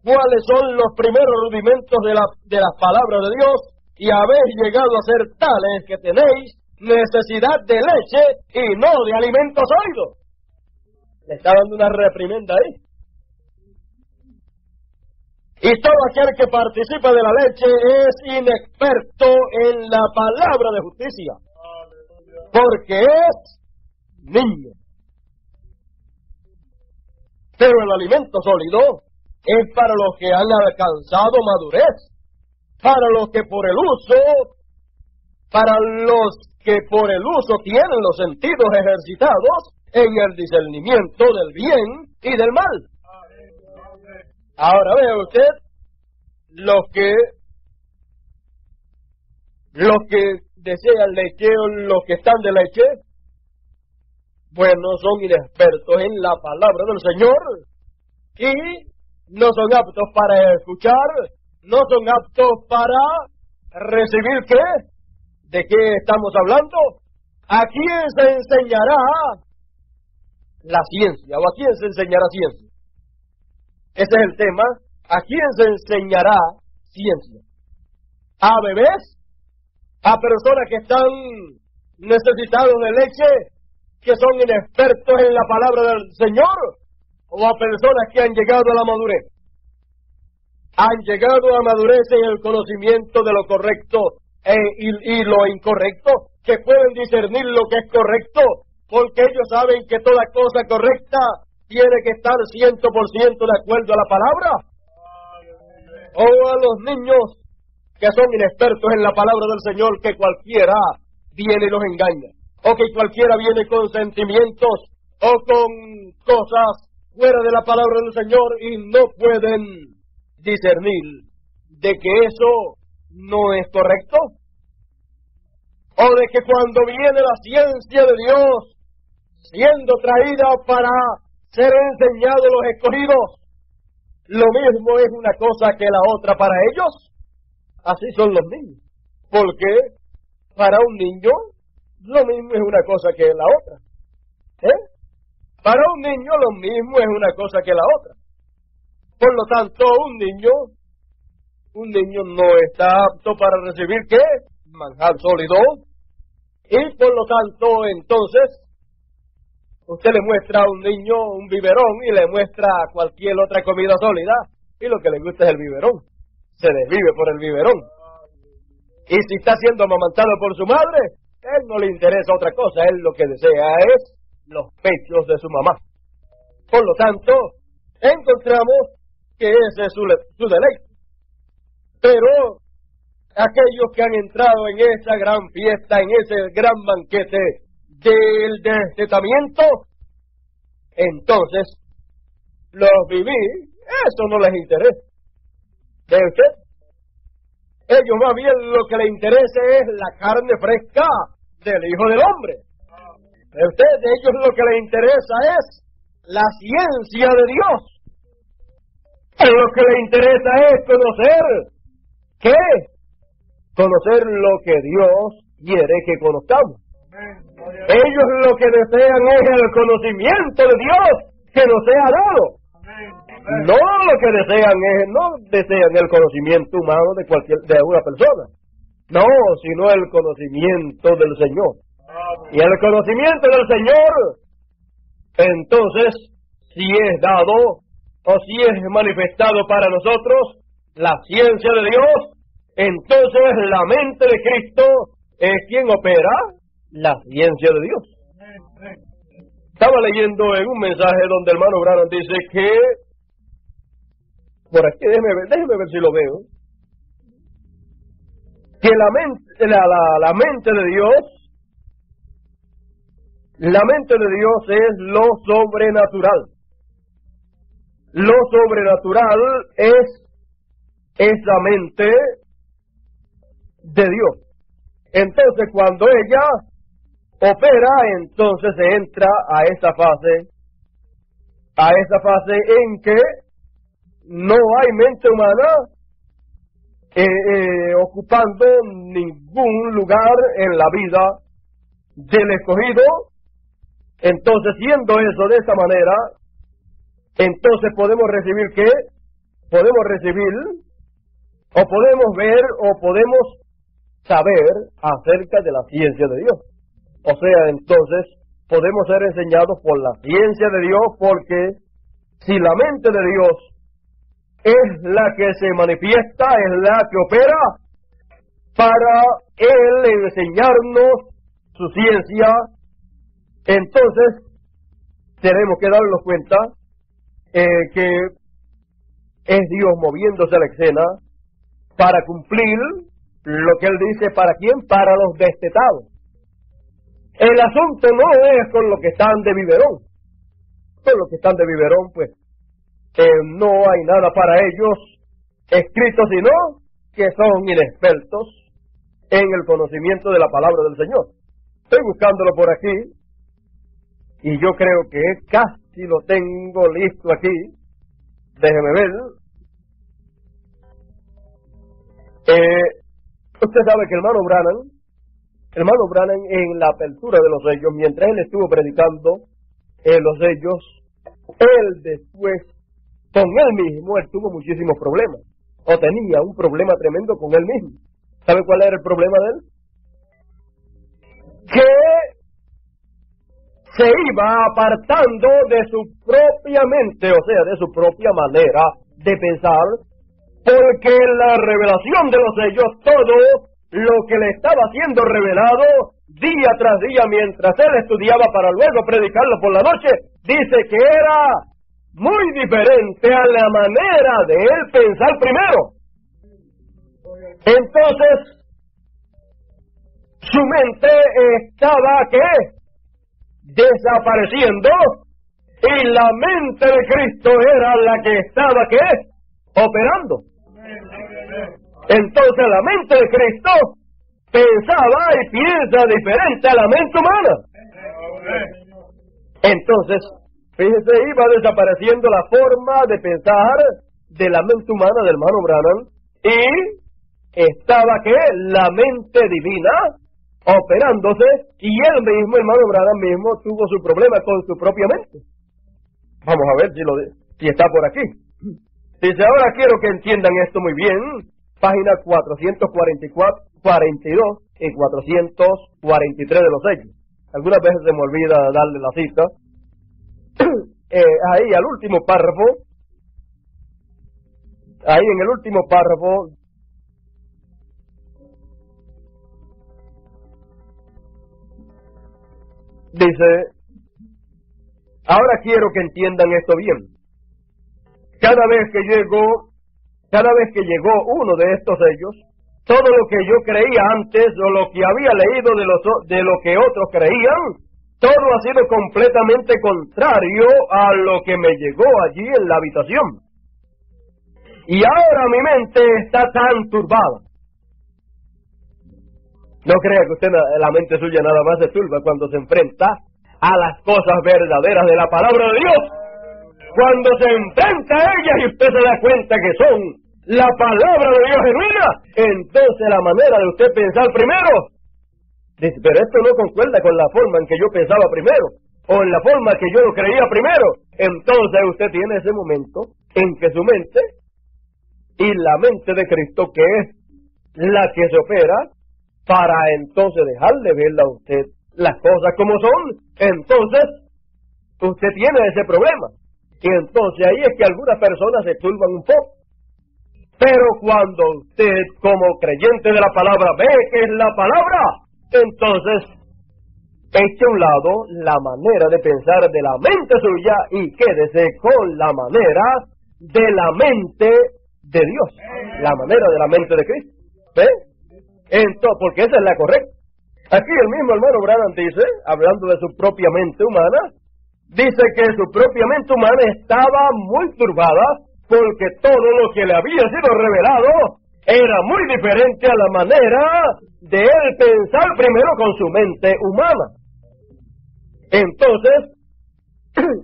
cuáles son los primeros rudimentos de las palabras de Dios, y habéis llegado a ser tales que tenéis necesidad de leche y no de alimento sólido. Le está dando una reprimenda ahí. Y todo aquel que participa de la leche es inexperto en la palabra de justicia, porque es niño. Pero el alimento sólido es para los que han alcanzado madurez, para los que por el uso tienen los sentidos ejercitados en el discernimiento del bien y del mal. Ahora vea usted, los que desean leche o los que están de leche, bueno, son inexpertos en la palabra del Señor y no son aptos para escuchar, no son aptos para recibir ¿qué? ¿De qué estamos hablando? ¿A quién se enseñará la ciencia o a quién se enseñará ciencia? Ese es el tema. ¿A quién se enseñará ciencia? ¿A bebés? ¿A personas que están necesitados de leche, que son inexpertos en la palabra del Señor? ¿O a personas que han llegado a la madurez? Han llegado a madurez en el conocimiento de lo correcto y lo incorrecto, que pueden discernir lo que es correcto, porque ellos saben que toda cosa correcta tiene que estar 100% de acuerdo a la palabra. O a los niños que son inexpertos en la palabra del Señor, que cualquiera viene y los engaña, o que cualquiera viene con sentimientos o con cosas fuera de la palabra del Señor y no pueden discernir de que eso no es correcto, o de que cuando viene la ciencia de Dios siendo traída para ser enseñado a los escogidos, lo mismo es una cosa que la otra para ellos. Así son los niños, porque para un niño lo mismo es una cosa que la otra. Para un niño lo mismo es una cosa que la otra. Por lo tanto, un niño no está apto para recibir ¿qué? Manjar sólido. Y por lo tanto, entonces, usted le muestra a un niño un biberón y le muestra cualquier otra comida sólida, y lo que le gusta es el biberón. Se desvive por el biberón. Y si está siendo amamantado por su madre, él no le interesa otra cosa, él lo que desea es los pechos de su mamá. Por lo tanto, encontramos que ese es su deleite. Pero aquellos que han entrado en esa gran fiesta, en ese gran banquete del destetamiento, entonces los vivir, eso no les interesa. ¿Ve usted? Ellos más bien lo que les interesa es la carne fresca del Hijo del Hombre. ¿Ve usted? Ellos lo que les interesa es la ciencia de Dios. Lo que les interesa es conocer ¿qué? Conocer lo que Dios quiere que conozcamos. Ellos lo que desean es el conocimiento de Dios que nos sea dado. No lo que desean no desean el conocimiento humano de una persona. No, sino el conocimiento del Señor. Y el conocimiento del Señor, entonces, si es dado o si es manifestado para nosotros la ciencia de Dios, entonces la mente de Cristo es quien opera la ciencia de Dios. Estaba leyendo en un mensaje donde el hermano Branham dice que, por aquí, déjeme ver si lo veo, que la mente de Dios, la mente de Dios es lo sobrenatural. Lo sobrenatural es esa mente de Dios. Entonces, cuando ella opera, entonces se entra a esa fase en que no hay mente humana ocupando ningún lugar en la vida del escogido. Entonces, siendo eso de esa manera, entonces podemos recibir ¿qué? Podemos recibir, o podemos ver, o podemos saber acerca de la ciencia de Dios. O sea, entonces, podemos ser enseñados por la ciencia de Dios, porque si la mente de Dios es la que se manifiesta, es la que opera para Él enseñarnos su ciencia, entonces tenemos que darnos cuenta que es Dios moviéndose a la escena para cumplir lo que Él dice. ¿Para quién? Para los destetados. El asunto no es con los que están de biberón. Con los que están de biberón, pues, no hay nada para ellos escrito, sino que son inexpertos en el conocimiento de la palabra del Señor. Estoy buscándolo por aquí, y yo creo que casi lo tengo listo aquí. Déjeme ver. Usted sabe que el hermano Branham en la apertura de los sellos, mientras él estuvo predicando los sellos, él después, con él mismo, él tuvo muchísimos problemas, o tenía un problema tremendo con él mismo. ¿Sabe cuál era el problema de él? Que se iba apartando de su propia mente, o sea, de su propia manera de pensar, porque la revelación de los sellos, todo lo que le estaba siendo revelado día tras día mientras él estudiaba para luego predicarlo por la noche, dice que era muy diferente a la manera de él pensar primero. Entonces, su mente estaba, ¿qué? Desapareciendo, y la mente de Cristo era la que estaba, ¿qué? Operando. Entonces la mente de Cristo pensaba y piensa diferente a la mente humana. Entonces, fíjese, iba desapareciendo la forma de pensar de la mente humana del hermano Branham, y estaba, ¿qué? La mente divina operándose, y él mismo, el hermano Branham mismo, tuvo su problema con su propia mente. Vamos a ver si está por aquí. Dice, ahora quiero que entiendan esto muy bien. Página 442 y 443 de los sellos. Algunas veces se me olvida darle la cita. Ahí al último párrafo, ahí en el último párrafo, dice, ahora quiero que entiendan esto bien. Cada vez que llegó uno de estos sellos, todo lo que yo creía antes o lo que había leído de lo que otros creían, todo ha sido completamente contrario a lo que me llegó allí en la habitación. Y ahora mi mente está tan turbada. No crea que usted, la mente suya nada más se turba cuando se enfrenta a las cosas verdaderas de la palabra de Dios. Cuando se enfrenta a ellas y usted se da cuenta que son la palabra de Dios genuina, entonces la manera de usted pensar primero Dice, pero esto no concuerda con la forma en que yo pensaba primero, o en la forma que yo lo creía primero. Entonces usted tiene ese momento en que su mente y la mente de Cristo, que es la que se opera, para entonces dejarle verla a usted las cosas como son, entonces usted tiene ese problema. Y entonces ahí es que algunas personas se turban un poco. Pero cuando usted, como creyente de la palabra, ve que es la palabra, entonces eche a un lado la manera de pensar de la mente suya y quédese con la manera de la mente de Dios, la manera de la mente de Cristo. ¿Ve? Entonces, porque esa es la correcta. Aquí el mismo hermano Branham dice, hablando de su propia mente humana, dice que su propia mente humana estaba muy turbada porque todo lo que le había sido revelado era muy diferente a la manera de él pensar primero con su mente humana. Entonces,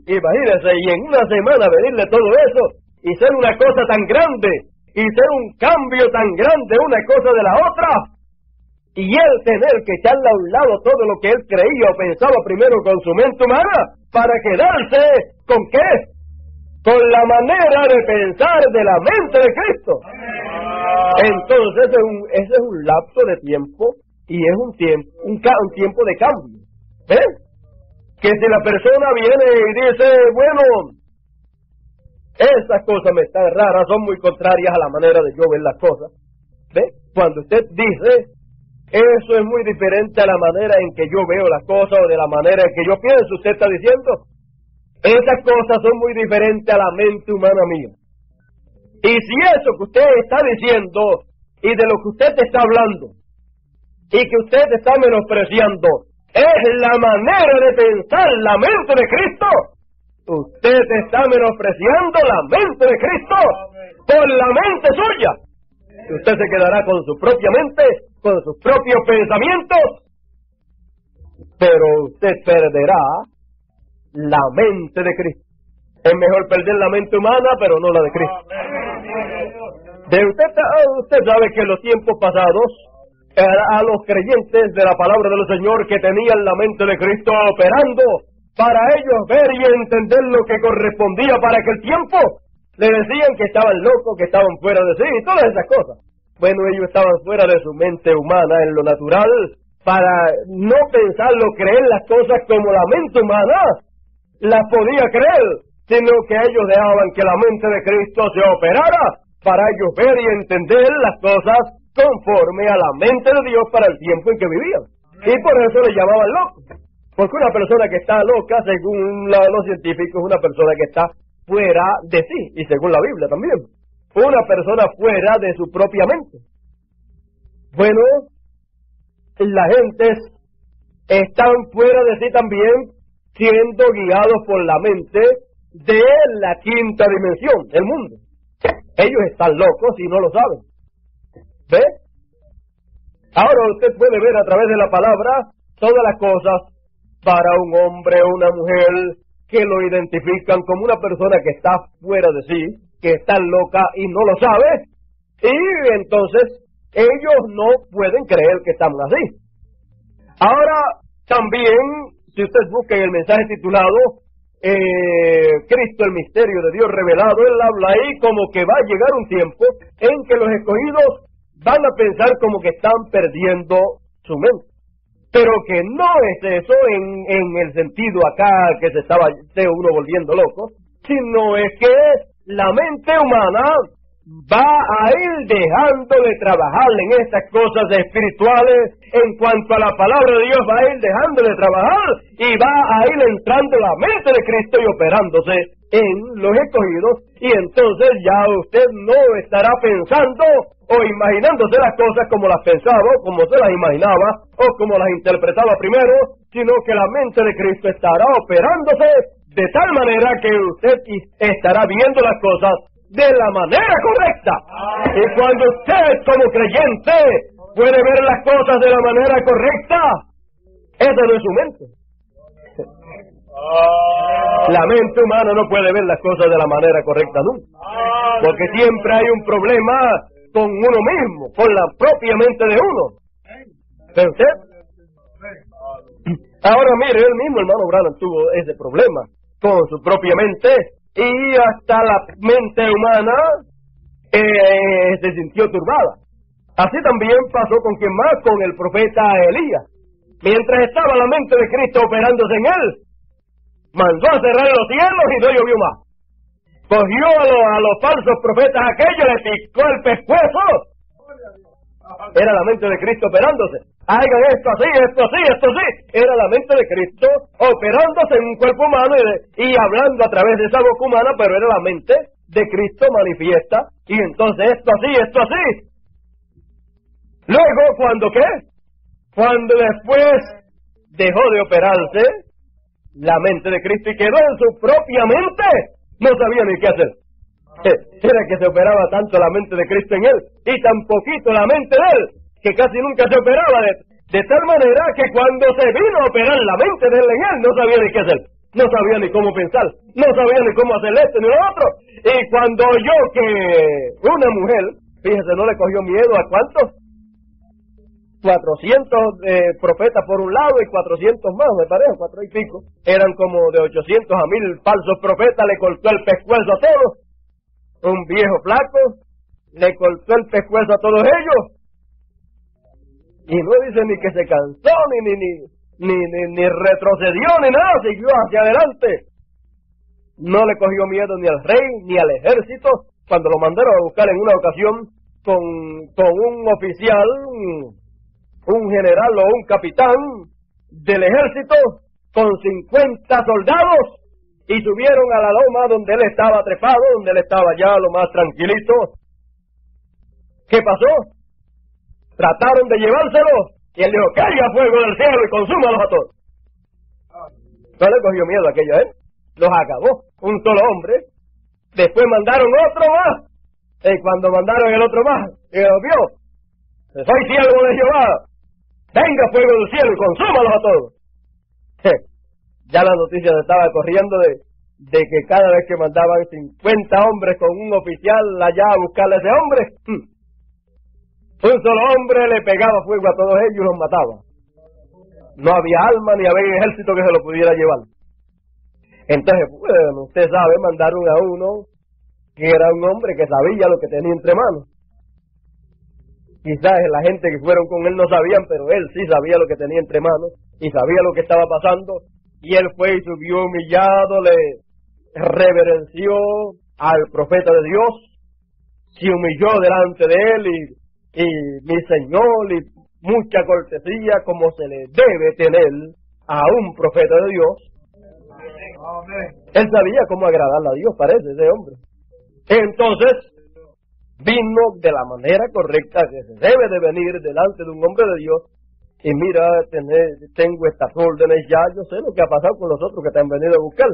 imagínese, y en una semana venirle todo eso y ser una cosa tan grande y ser un cambio tan grande una cosa de la otra, y él tener que echarle a un lado todo lo que él creía o pensaba primero con su mente humana para quedarse ¿con qué? Con la manera de pensar de la mente de Cristo. Entonces ese es un lapso de tiempo y es un tiempo de cambio. ¿Ves? Que si la persona viene y dice, bueno, esas cosas me están raras, son muy contrarias a la manera de yo ver las cosas. ¿Ves? Cuando usted dice, eso es muy diferente a la manera en que yo veo las cosas o de la manera en que yo pienso, usted está diciendo, esas cosas son muy diferentes a la mente humana mía. Y si eso que usted está diciendo y de lo que usted está hablando y que usted está menospreciando es la manera de pensar la mente de Cristo, usted está menospreciando la mente de Cristo por la mente suya. Y usted se quedará con su propia mente, con sus propios pensamientos, pero usted perderá la mente de Cristo. Es mejor perder la mente humana, pero no la de Cristo. Usted sabe que en los tiempos pasados, a los creyentes de la palabra del Señor que tenían la mente de Cristo operando, para ellos ver y entender lo que correspondía para aquel tiempo, le decían que estaban locos, que estaban fuera de sí, y todas esas cosas. Bueno, ellos estaban fuera de su mente humana en lo natural, para no pensarlo, creer las cosas como la mente humana las podía creer, sino que ellos dejaban que la mente de Cristo se operara para ellos ver y entender las cosas conforme a la mente de Dios para el tiempo en que vivían. Y por eso le llamaban locos. Porque una persona que está loca, según los científicos, es una persona que está fuera de sí, y según la Biblia también. Una persona fuera de su propia mente. Bueno, las gentes están fuera de sí también, siendo guiados por la mente de la quinta dimensión, el mundo. Ellos están locos y no lo saben. ¿Ve? Ahora usted puede ver a través de la palabra todas las cosas para un hombre o una mujer que lo identifican como una persona que está fuera de sí, que está loca y no lo sabe, y entonces ellos no pueden creer que están así. Ahora también, si usted busca en el mensaje titulado Cristo, el misterio de Dios revelado, él habla ahí como que va a llegar un tiempo en que los escogidos van a pensar como que están perdiendo su mente. Pero que no es eso en el sentido acá que se estaba uno volviendo loco, sino es que la mente humana va a ir dejando de trabajar en estas cosas espirituales. En cuanto a la palabra de Dios, va a ir dejando de trabajar y va a ir entrando la mente de Cristo y operándose en los escogidos, y entonces ya usted no estará pensando o imaginándose las cosas como las pensaba, o como se las imaginaba, o como las interpretaba primero, sino que la mente de Cristo estará operándose de tal manera que usted estará viendo las cosas de la manera correcta. Y cuando usted como creyente puede ver las cosas de la manera correcta, esa no es su mente. La mente humana no puede ver las cosas de la manera correcta nunca, porque siempre hay un problema con uno mismo, con la propia mente de uno. ¿Ve usted? Ahora mire, él mismo, hermano Branham, tuvo ese problema con su propia mente, y hasta la mente humana se sintió turbada. Así también pasó con quien más, con el profeta Elías. Mientras estaba la mente de Cristo operándose en él, mandó a cerrar los cielos y no llovió más. Cogió a los falsos profetas aquellos, le picó el pescuezo. Era la mente de Cristo operándose. Hagan esto así, esto así, esto así. Era la mente de Cristo operándose en un cuerpo humano y hablando a través de esa boca humana, pero era la mente de Cristo manifiesta. Y entonces esto así, esto así. Luego, ¿cuándo qué? Cuando después dejó de operarse la mente de Cristo y quedó en su propia mente, no sabía ni qué hacer. Era que se operaba tanto la mente de Cristo en él y tan poquito la mente de él, que casi nunca se operaba, de tal manera que cuando se vino a operar la mente de él en él, no sabía ni qué hacer, no sabía ni cómo pensar, no sabía ni cómo hacer esto ni lo otro. Y cuando oyó que una mujer, fíjese, no le cogió miedo a ¿cuántos? 400 profetas por un lado y 400 más, me parece, 4 y pico. Eran como de 800 a 1000 falsos profetas, le cortó el pescuezo a todos. Un viejo flaco le cortó el pescuezo a todos ellos. Y no dice ni que se cansó, ni retrocedió, ni nada, siguió hacia adelante. No le cogió miedo ni al rey, ni al ejército. Cuando lo mandaron a buscar en una ocasión con un oficial, un general o un capitán del ejército, con 50 soldados, y subieron a la loma donde él estaba trepado, donde él estaba ya lo más tranquilito. ¿Qué pasó? Trataron de llevárselo, y él dijo, caiga fuego del cielo y consúmalos a todos. No le cogió miedo a aquello, los acabó, un solo hombre. Después mandaron otro más, y cuando mandaron el otro más, y lo vio, soy siervo de Jehová, venga fuego del cielo y consúmalos a todos. Ya la noticia se estaba corriendo de que cada vez que mandaban 50 hombres con un oficial allá a buscarle a ese hombre, un solo hombre le pegaba fuego a todos ellos y los mataba. No había alma ni había ejército que se lo pudiera llevar. Entonces, bueno, usted sabe, mandaron a uno que era un hombre que sabía lo que tenía entre manos. Quizás la gente que fueron con él no sabían, pero él sí sabía lo que tenía entre manos y sabía lo que estaba pasando. Y él fue y subió humillado, le reverenció al profeta de Dios, se humilló delante de él y mi Señor, y mucha cortesía como se le debe tener a un profeta de Dios. Amén. Él sabía cómo agradarle a Dios, parece, ese hombre. Entonces, vino de la manera correcta que se debe de venir delante de un hombre de Dios. Y mira, tengo estas órdenes ya, yo sé lo que ha pasado con los otros que te han venido a buscar.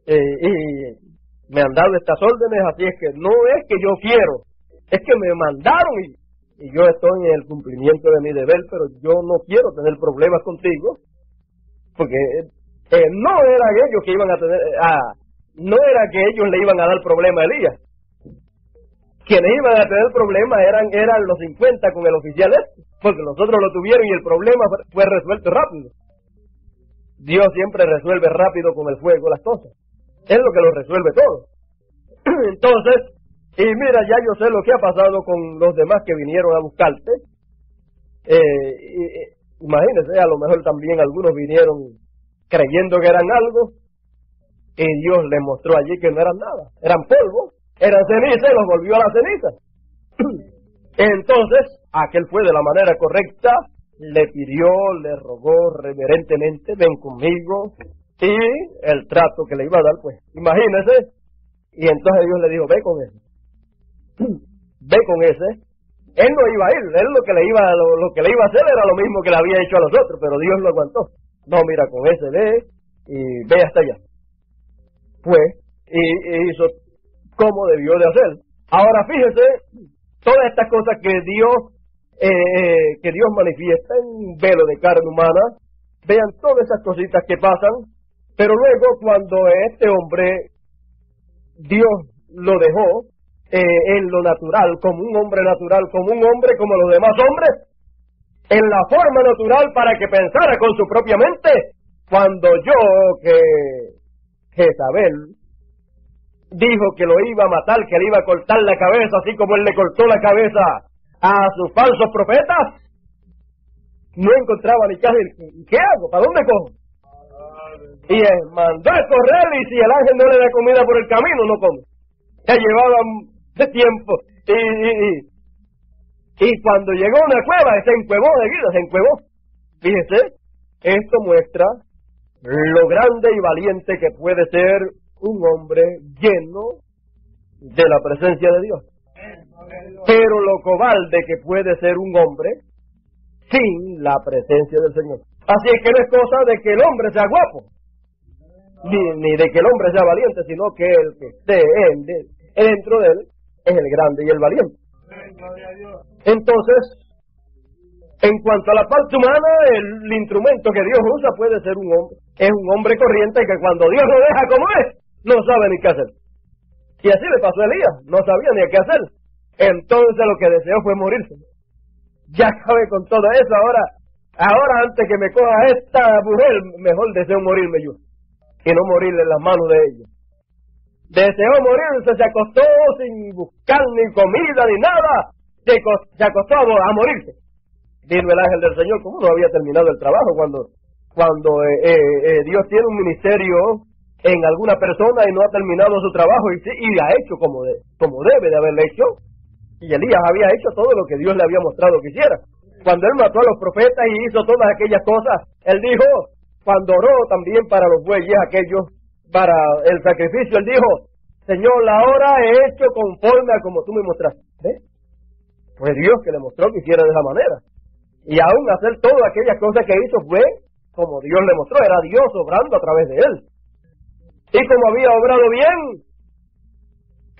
Y me han dado estas órdenes, así es que no es que yo quiero, es que me mandaron y yo estoy en el cumplimiento de mi deber, pero yo no quiero tener problemas contigo, porque no eran ellos que iban a tener, no era que ellos le iban a dar problema a Elías. Quienes iban a tener problemas eran los 50 con el oficial porque los otros lo tuvieron y el problema fue resuelto rápido. Dios siempre resuelve rápido con el fuego las cosas. Es lo que lo resuelve todo. Entonces, y mira, ya yo sé lo que ha pasado con los demás que vinieron a buscarte. Imagínense, a lo mejor también algunos vinieron creyendo que eran algo y Dios les mostró allí que no eran nada, eran polvo. Eran ceniza y los volvió a la ceniza. Entonces, aquel fue de la manera correcta, le pidió, le rogó reverentemente, ven conmigo, y el trato que le iba a dar, pues, imagínese, y entonces Dios le dijo, ve con ese, ve con ese. Él no iba a ir, él lo que le iba a hacer era lo mismo que le había hecho a los otros, pero Dios lo aguantó. No, mira, con ese ve, y ve hasta allá. Pues, y hizo como debió de hacer. Ahora fíjese, todas estas cosas que Dios manifiesta en un velo de carne humana, vean todas esas cositas que pasan, pero luego cuando este hombre, Dios lo dejó en lo natural, como un hombre natural, como un hombre como los demás hombres, en la forma natural para que pensara con su propia mente, cuando oyó que Jezabel dijo que lo iba a matar, que le iba a cortar la cabeza, así como él le cortó la cabeza a sus falsos profetas, no encontraba ni qué hacer. ¿Qué hago? ¿Para dónde cojo? Y mandó a correr, y si el ángel no le da comida por el camino, no come. Ya llevaba de tiempo. Y cuando llegó a una cueva, se encuevó de vida, se encuevó. Fíjese, esto muestra lo grande y valiente que puede ser un hombre lleno de la presencia de Dios. Pero lo cobarde que puede ser un hombre sin la presencia del Señor. Así es que no es cosa de que el hombre sea guapo, ni de que el hombre sea valiente, sino que el que esté dentro de él es el grande y el valiente. Entonces, en cuanto a la parte humana, el instrumento que Dios usa puede ser un hombre. Es un hombre corriente que cuando Dios lo deja como es, no sabe ni qué hacer. Y así le pasó a Elías, no sabía ni qué hacer. Entonces lo que deseó fue morirse. Ya acabé con todo eso, ahora antes que me coja esta mujer, mejor deseo morirme yo, y no morirle en las manos de ella. Deseó morirse, se acostó sin buscar ni comida ni nada, se acostó a morirse. Dijo el ángel del Señor, ¿cómo no había terminado el trabajo? Cuando Dios tiene un ministerio en alguna persona y no ha terminado su trabajo y ha hecho como debe de haberle hecho. Y Elías había hecho todo lo que Dios le había mostrado que hiciera. Cuando él mató a los profetas y hizo todas aquellas cosas, él dijo, cuando oró también para los bueyes aquellos, para el sacrificio, él dijo, Señor, la hora he hecho conforme a como tú me mostraste. ¿Ves? Fue Dios que le mostró que hiciera de esa manera. Y aún hacer todas aquellas cosas que hizo fue como Dios le mostró, era Dios obrando a través de él. Y como había obrado bien,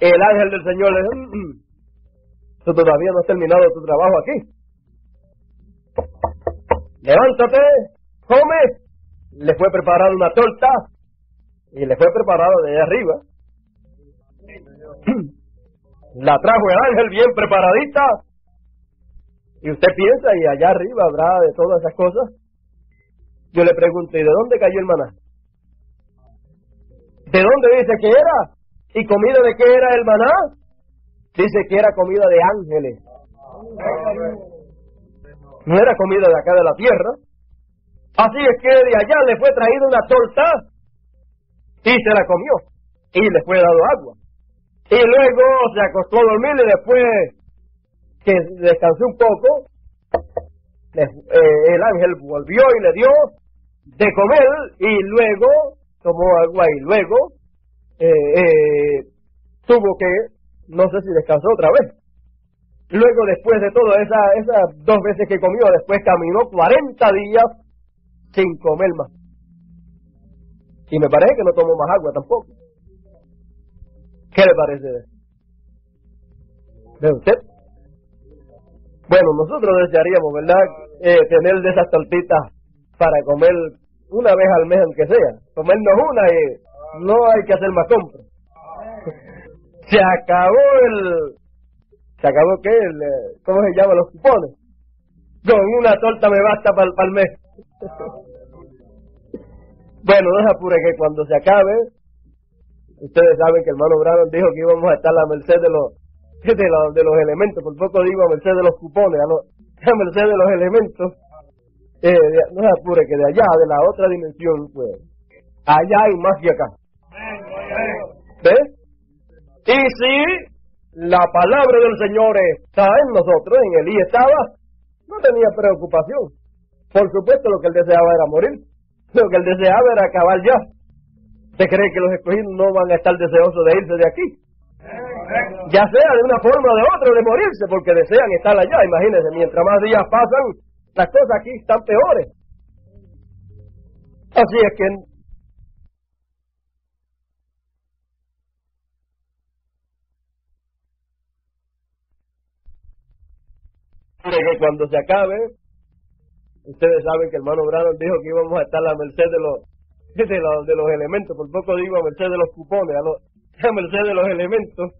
el ángel del Señor le dijo, tú todavía no has terminado tu trabajo aquí. Levántate, come. Le fue preparada una torta y le fue preparada de allá arriba. La trajo el ángel bien preparadita. Y usted piensa, y allá arriba habrá de todas esas cosas. Yo le pregunto, ¿y de dónde cayó el maná? ¿De dónde dice que era? ¿Y comida de qué era el maná? Dice que era comida de ángeles. No era comida de acá de la tierra. Así es que de allá le fue traída una torta y se la comió. Y le fue dado agua. Y luego se acostó a dormir y después que descansó un poco, el ángel volvió y le dio de comer y luego tomó agua y luego tuvo que, no sé si descansó otra vez. Luego, después de todo, esas 2 veces que comió, después caminó 40 días sin comer más. Y me parece que no tomó más agua tampoco. ¿Qué le parece de eso? ¿De usted? Bueno, nosotros desearíamos, ¿verdad?, tener de esas tortitas para comer una vez al mes, aunque sea. Comernos una y no hay que hacer más compras. Se acabó ¿qué? ¿Cómo se llama? Los cupones. Con una torta me basta para el mes. Bueno, no se apure que cuando se acabe, ustedes saben que el hermano Branham dijo que íbamos a estar a la merced de los elementos. Por poco digo a merced de los cupones, a merced de los elementos. No se apure que de allá, de la otra dimensión, pues, allá hay más que acá. ¿Ves? Y si la palabra del Señor está en nosotros, en Elías estaba, no tenía preocupación. Por supuesto, lo que él deseaba era morir. Lo que él deseaba era acabar ya. ¿Usted cree que los escogidos no van a estar deseosos de irse de aquí? Ya sea de una forma o de otra de morirse, porque desean estar allá. Imagínense, mientras más días pasan, las cosas aquí están peores. Así es que cuando se acabe, ustedes saben que el hermano Branham dijo que íbamos a estar a la merced de los elementos. Por poco digo a merced de los cupones, a merced de los elementos.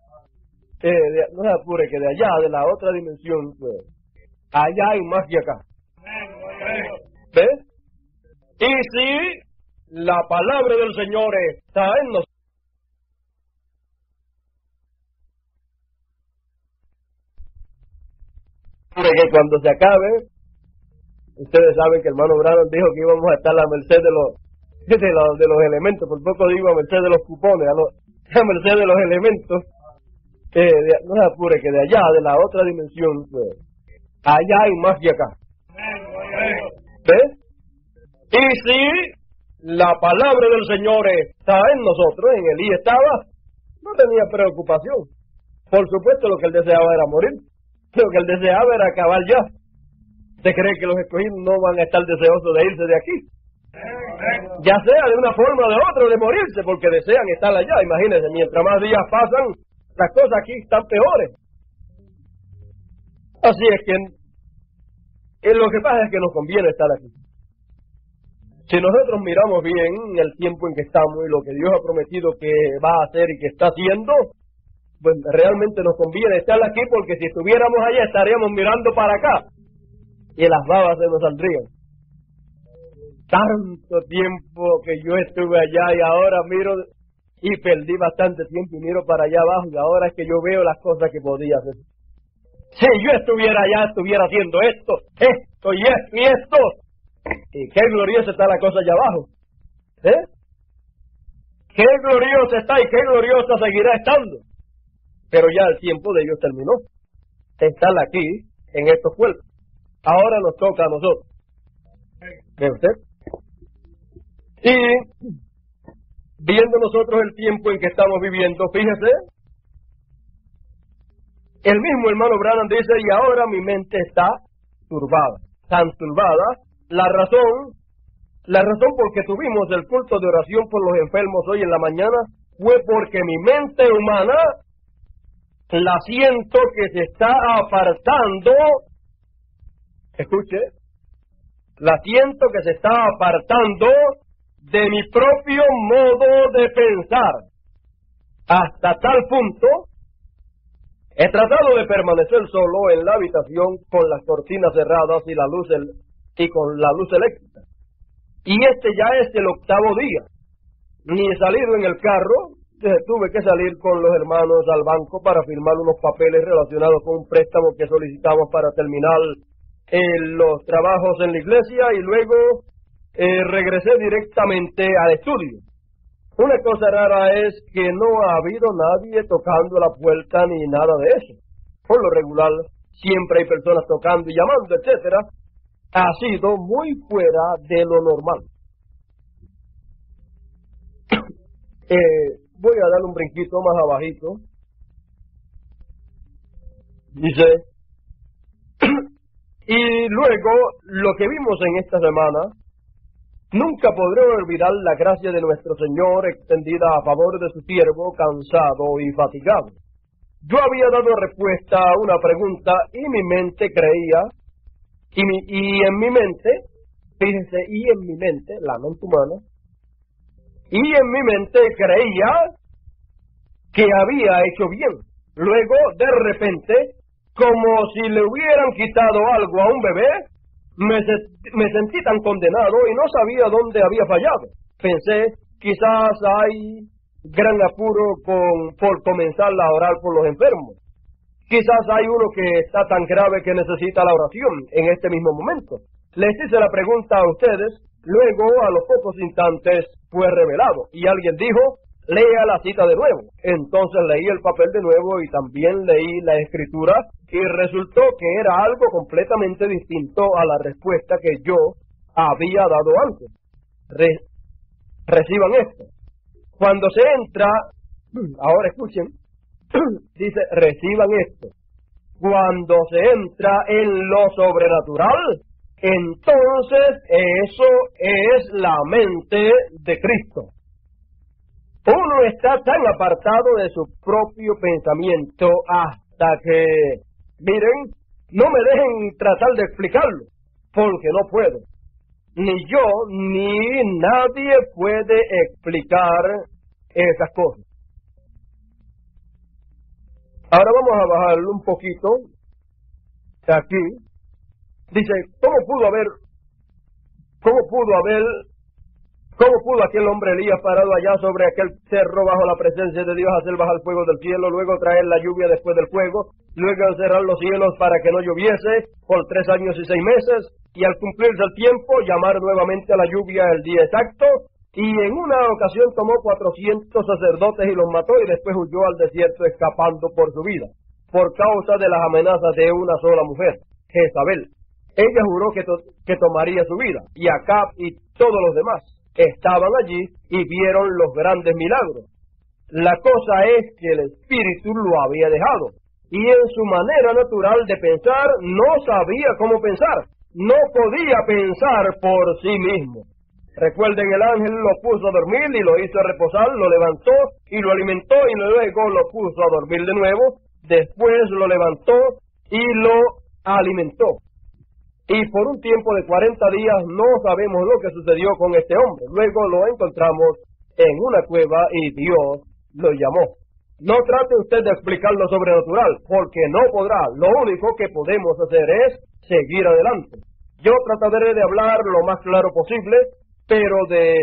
No se apure que de allá, de la otra dimensión, pues, allá hay más que acá. ¿Ves? Y si la palabra del Señor está en nosotros, que cuando se acabe, ustedes saben que el hermano Branham dijo que íbamos a estar a la merced de los elementos, por poco digo a merced de los cupones, a merced de los elementos, no se apure, que de allá, de la otra dimensión, pues, allá hay más que acá. ¿Ves? Y si la palabra del Señor está en nosotros, en Elí estaba, no tenía preocupación. Por supuesto, lo que él deseaba era morir. Lo que él deseaba era acabar ya. ¿Usted cree que los escogidos no van a estar deseosos de irse de aquí? Ya sea de una forma o de otra, de morirse, porque desean estar allá. Imagínense, mientras más días pasan, las cosas aquí están peores. Así es que lo que pasa es que nos conviene estar aquí. Si nosotros miramos bien el tiempo en que estamos y lo que Dios ha prometido que va a hacer y que está haciendo, pues realmente nos conviene estar aquí, porque si estuviéramos allá estaríamos mirando para acá y las babas se nos saldrían. Tanto tiempo que yo estuve allá y ahora miro y perdí bastante tiempo y miro para allá abajo y ahora es que yo veo las cosas que podía hacer. Si yo estuviera allá, estuviera haciendo esto y esto y esto. Y qué gloriosa está la cosa allá abajo. Qué gloriosa está y qué gloriosa seguirá estando. Pero ya el tiempo de ellos terminó. Están aquí, en estos cuerpos. Ahora nos toca a nosotros. ¿Ve usted? Y viendo nosotros el tiempo en que estamos viviendo, fíjese, el mismo hermano Branham dice, y ahora mi mente está turbada. Tan turbada, la razón porque tuvimos el culto de oración por los enfermos hoy en la mañana fue porque mi mente humana la siento que se está apartando. Escuche, la siento que se está apartando de mi propio modo de pensar. Hasta tal punto, he tratado de permanecer solo en la habitación con las cortinas cerradas y con la luz eléctrica. Y este ya es el 8º día. Ni he salido en el carro, tuve que salir con los hermanos al banco para firmar unos papeles relacionados con un préstamo que solicitamos para terminar los trabajos en la iglesia y luego regresé directamente al estudio. Una cosa rara es que no ha habido nadie tocando la puerta ni nada de eso. Por lo regular, siempre hay personas tocando y llamando, etcétera. Ha sido muy fuera de lo normal. Voy a dar un brinquito más abajito. Dice, y luego lo que vimos en esta semana, nunca podré olvidar la gracia de nuestro Señor extendida a favor de su siervo cansado y fatigado. Yo había dado respuesta a una pregunta y mi mente creía, y en mi mente, fíjense, y en mi mente, la mente humana, y en mi mente creía que había hecho bien. Luego, de repente, como si le hubieran quitado algo a un bebé, me sentí tan condenado y no sabía dónde había fallado. Pensé, quizás hay gran apuro por comenzar a orar por los enfermos. Quizás hay uno que está tan grave que necesita la oración en este mismo momento. Les hice la pregunta a ustedes, luego a los pocos instantes fue revelado y alguien dijo, lea la cita de nuevo. Entonces leí el papel de nuevo y también leí la escritura y resultó que era algo completamente distinto a la respuesta que yo había dado antes. Reciban esto. Cuando se entra, ahora escuchen, dice, reciban esto. Cuando se entra en lo sobrenatural, entonces eso es la mente de Cristo. Uno está tan apartado de su propio pensamiento hasta que, miren, no me dejen tratar de explicarlo, porque no puedo. Ni yo, ni nadie puede explicar esas cosas. Ahora vamos a bajarlo un poquito aquí Dice, ¿cómo pudo aquel hombre Elías parado allá sobre aquel cerro bajo la presencia de Dios hacer bajar fuego del cielo, luego traer la lluvia después del fuego, luego cerrar los cielos para que no lloviese por 3 años y 6 meses, y al cumplirse el tiempo llamar nuevamente a la lluvia el día exacto? Y en una ocasión tomó 400 sacerdotes y los mató, y después huyó al desierto escapando por su vida, por causa de las amenazas de una sola mujer, Jezabel. Ella juró que tomaría su vida, y Acab y todos los demás estaban allí y vieron los grandes milagros. La cosa es que el espíritu lo había dejado, y en su manera natural de pensar no sabía cómo pensar, no podía pensar por sí mismo. Recuerden, el ángel lo puso a dormir y lo hizo reposar, lo levantó y lo alimentó, y luego lo puso a dormir de nuevo, después lo levantó y lo alimentó. Y por un tiempo de 40 días no sabemos lo que sucedió con este hombre. Luego lo encontramos en una cueva y Dios lo llamó. No trate usted de explicar lo sobrenatural, porque no podrá. Lo único que podemos hacer es seguir adelante. Yo trataré de hablar lo más claro posible, pero de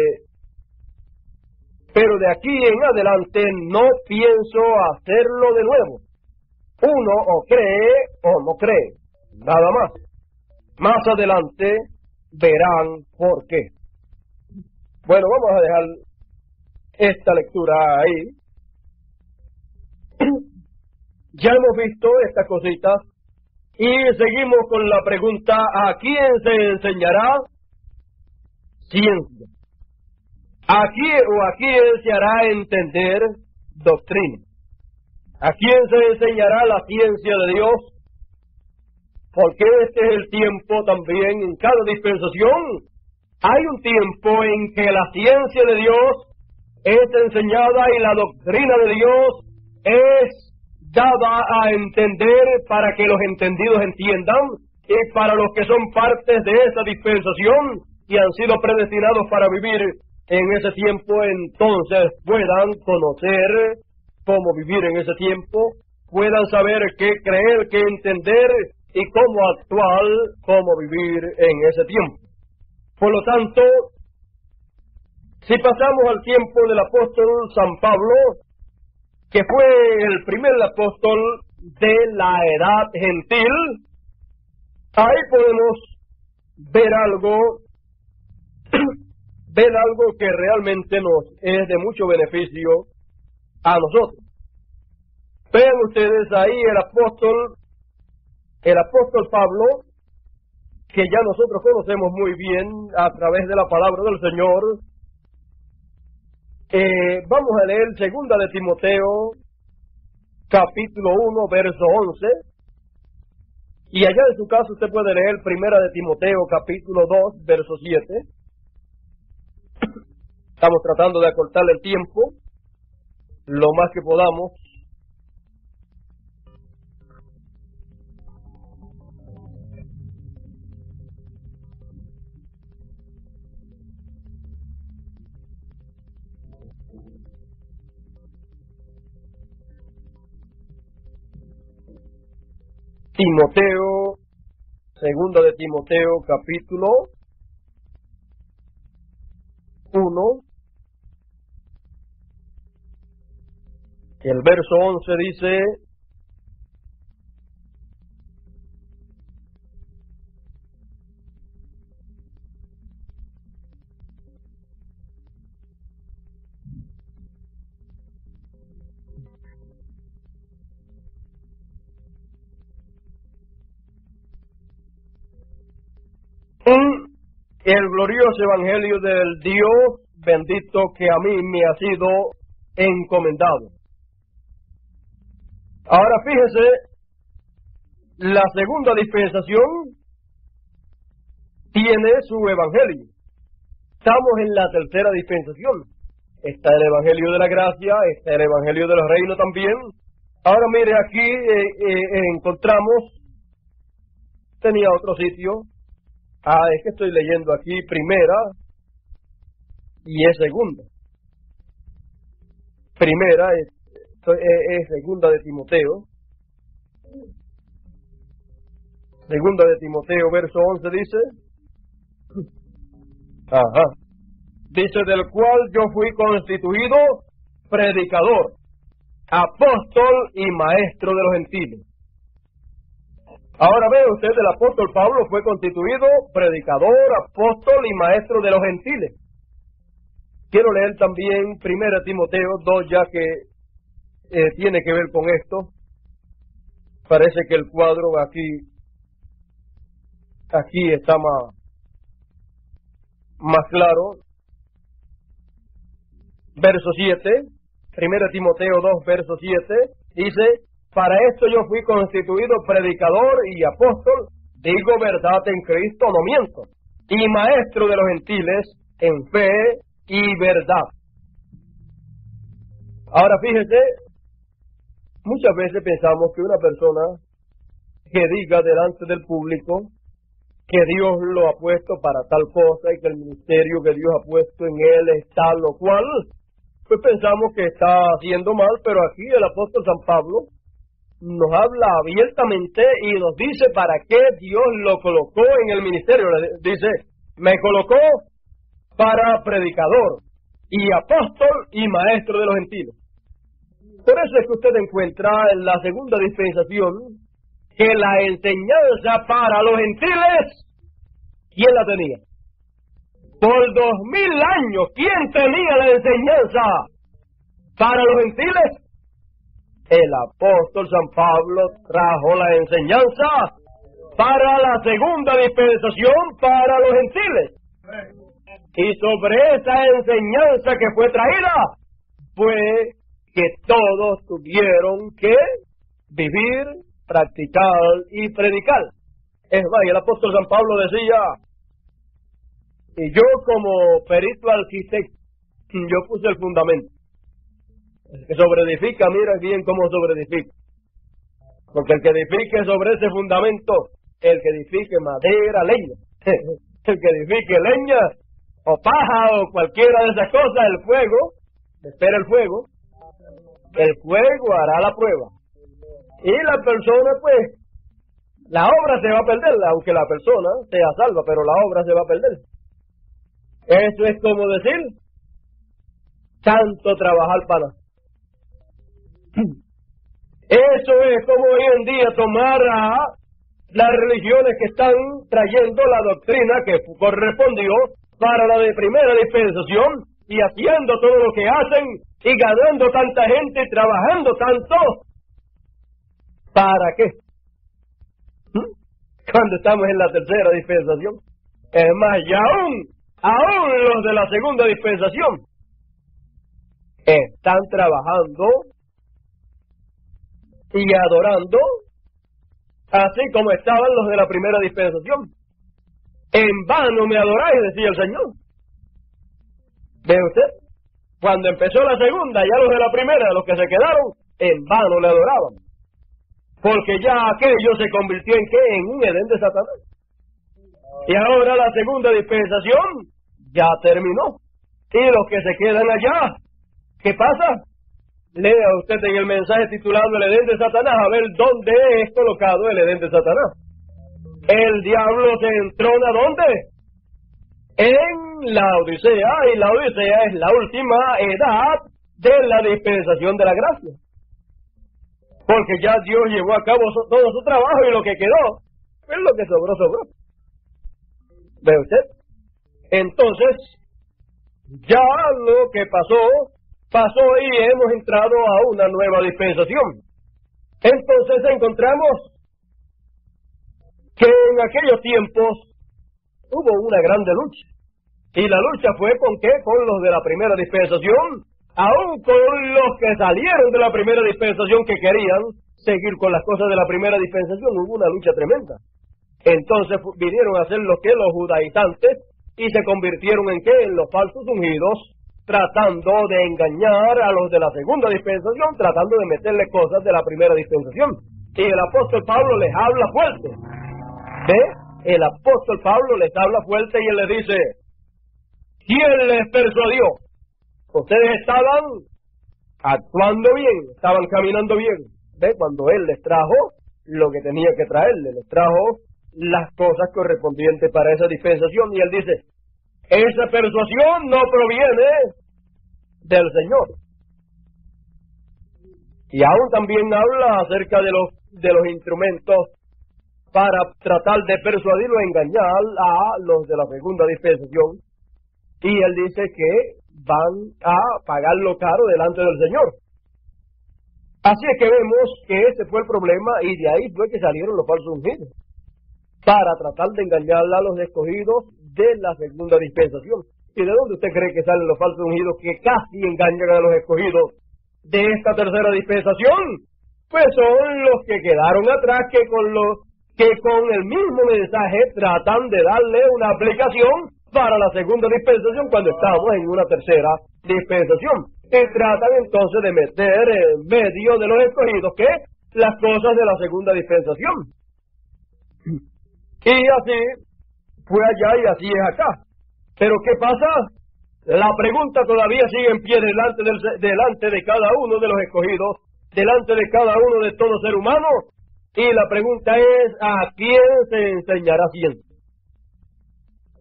aquí en adelante no pienso hacerlo de nuevo. Uno o cree o no cree, nada más. Más adelante verán por qué. Bueno, vamos a dejar esta lectura ahí. Ya hemos visto estas cositas y seguimos con la pregunta: ¿a quién se enseñará ciencia? ¿A quién se hará entender doctrina? ¿A quién se enseñará la ciencia de Dios? Porque este es el tiempo también, en cada dispensación, hay un tiempo en que la ciencia de Dios es enseñada y la doctrina de Dios es dada a entender para que los entendidos entiendan, y para los que son partes de esa dispensación y han sido predestinados para vivir en ese tiempo, entonces puedan conocer cómo vivir en ese tiempo, puedan saber qué creer, qué entender, y cómo actuar, cómo vivir en ese tiempo. Por lo tanto, si pasamos al tiempo del apóstol San Pablo, que fue el primer apóstol de la edad gentil, ahí podemos ver algo que realmente nos es de mucho beneficio a nosotros. Vean ustedes ahí el apóstol Pablo, que ya nosotros conocemos muy bien a través de la palabra del Señor. Vamos a leer 2 de Timoteo, capítulo 1, verso 11. Y allá en su caso usted puede leer 1 de Timoteo, capítulo 2, verso 7. Estamos tratando de acortar el tiempo lo más que podamos. Timoteo, 2 de Timoteo, capítulo 1, el verso 11 dice: el glorioso evangelio del Dios bendito que a mí me ha sido encomendado. Ahora fíjese, la segunda dispensación tiene su evangelio. Estamos en la tercera dispensación. Está el evangelio de la gracia, está el evangelio del reino también. Ahora mire, aquí encontramos, tenía otro sitio. Es que estoy leyendo aquí primera y es segunda. Primera es segunda de Timoteo. Segunda de Timoteo, verso 11 dice, dice, del cual yo fui constituido predicador, apóstol y maestro de los gentiles. Ahora ve usted, el apóstol Pablo fue constituido predicador, apóstol y maestro de los gentiles. Quiero leer también 1 Timoteo 2, ya que tiene que ver con esto. Parece que el cuadro aquí está más claro. Verso 7, 1 Timoteo 2, verso 7, dice, para esto yo fui constituido predicador y apóstol, digo verdad en Cristo, no miento, y maestro de los gentiles en fe y verdad. Ahora fíjese, muchas veces pensamos que una persona que diga delante del público que Dios lo ha puesto para tal cosa y que el ministerio que Dios ha puesto en él es tal o cual, pues pensamos que está haciendo mal, pero aquí el apóstol San Pablo nos habla abiertamente y nos dice para qué Dios lo colocó en el ministerio. Dice, me colocó para predicador y apóstol y maestro de los gentiles. Por eso es que usted encuentra en la segunda dispensación que la enseñanza para los gentiles, ¿quién la tenía? Por 2000 años, ¿quién tenía la enseñanza para los gentiles? El apóstol San Pablo trajo la enseñanza para la segunda dispensación para los gentiles. Y sobre esa enseñanza que fue traída, fue que todos tuvieron que vivir, practicar y predicar. Es más, el apóstol San Pablo decía, y yo como perito arquitecto, yo puse el fundamento. El que sobreedifica, mira bien cómo sobreedifica. Porque el que edifique sobre ese fundamento, el que edifique madera, leña, el que edifique leña, o paja, o cualquiera de esas cosas, el fuego, espera el fuego hará la prueba. Y la persona, pues, la obra se va a perder, aunque la persona sea salva, pero la obra se va a perder. Eso es como decir, tanto trabajar para nada. Eso es como hoy en día tomar a las religiones que están trayendo la doctrina que correspondió para la de primera dispensación y haciendo todo lo que hacen y ganando tanta gente y trabajando tanto. ¿Para qué? Cuando estamos en la tercera dispensación. Es más, y aún los de la segunda dispensación están trabajando y adorando así como estaban los de la primera dispensación. En vano me adoráis, decía el Señor. ¿Ve usted? Cuando empezó la segunda, ya los de la primera, los que se quedaron, en vano le adoraban. Porque ya aquello se convirtió en ¿qué? En un Edén de Satanás. Y ahora la segunda dispensación ya terminó. Y los que se quedan allá, ¿qué pasa? Lea usted en el mensaje titulado El Edén de Satanás, a ver dónde es colocado el Edén de Satanás. El diablo se entrona ¿dónde? En la Odisea, y la Odisea es la última edad de la dispensación de la gracia. Porque ya Dios llevó a cabo todo su trabajo y lo que quedó es lo que sobró. ¿Ve usted? Entonces, ya lo que pasó y hemos entrado a una nueva dispensación. Entonces encontramos que en aquellos tiempos hubo una grande lucha. Y la lucha fue ¿con qué? Con los de la primera dispensación, aún con los que salieron de la primera dispensación que querían seguir con las cosas de la primera dispensación. Hubo una lucha tremenda. Entonces vinieron a ser los judaizantes y se convirtieron en ¿qué? En los falsos ungidos, tratando de engañar a los de la segunda dispensación, tratando de meterle cosas de la primera dispensación. Y el apóstol Pablo les habla fuerte. ¿Ve? El apóstol Pablo les habla fuerte y él les dice, ¿quién les persuadió? Ustedes estaban actuando bien, estaban caminando bien. ¿Ve? Cuando él les trajo lo que tenía que traerle, les trajo las cosas correspondientes para esa dispensación. Y él dice, esa persuasión no proviene del Señor. Y aún también habla acerca de los instrumentos para tratar de persuadir o engañar a los de la segunda dispensación. Y él dice que van a pagarlo caro delante del Señor. Así es que vemos que ese fue el problema, y de ahí fue que salieron los falsos ungidos, para tratar de engañar a los escogidos de la segunda dispensación. ¿Y de dónde usted cree que salen los falsos ungidos que casi engañan a los escogidos de esta tercera dispensación? Pues son los que quedaron atrás, que con el mismo mensaje tratan de darle una aplicación para la segunda dispensación cuando estamos en una tercera dispensación. Y tratan entonces de meter en medio de los escogidos que las cosas de la segunda dispensación. Y así fue allá y así es acá. Pero ¿qué pasa? La pregunta todavía sigue en pie delante de cada uno de los escogidos, delante de cada uno de todo ser humano. Y la pregunta es, ¿a quién se enseñará ciencia?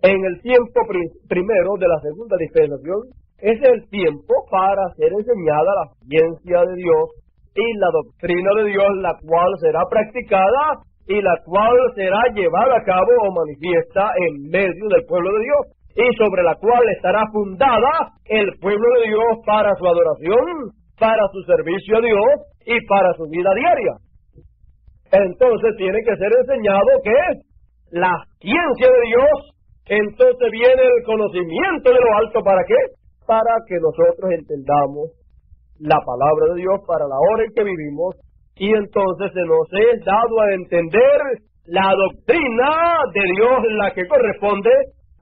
En el tiempo primero de la segunda dispensación, ese es el tiempo para ser enseñada la ciencia de Dios y la doctrina de Dios, la cual será practicada y la cual será llevada a cabo o manifiesta en medio del pueblo de Dios, y sobre la cual estará fundada el pueblo de Dios para su adoración, para su servicio a Dios y para su vida diaria. Entonces tiene que ser enseñado que la ciencia de Dios. Entonces viene el conocimiento de lo alto. ¿Para qué? Para que nosotros entendamos la palabra de Dios para la hora en que vivimos, y entonces se nos es dado a entender la doctrina de Dios, la que corresponde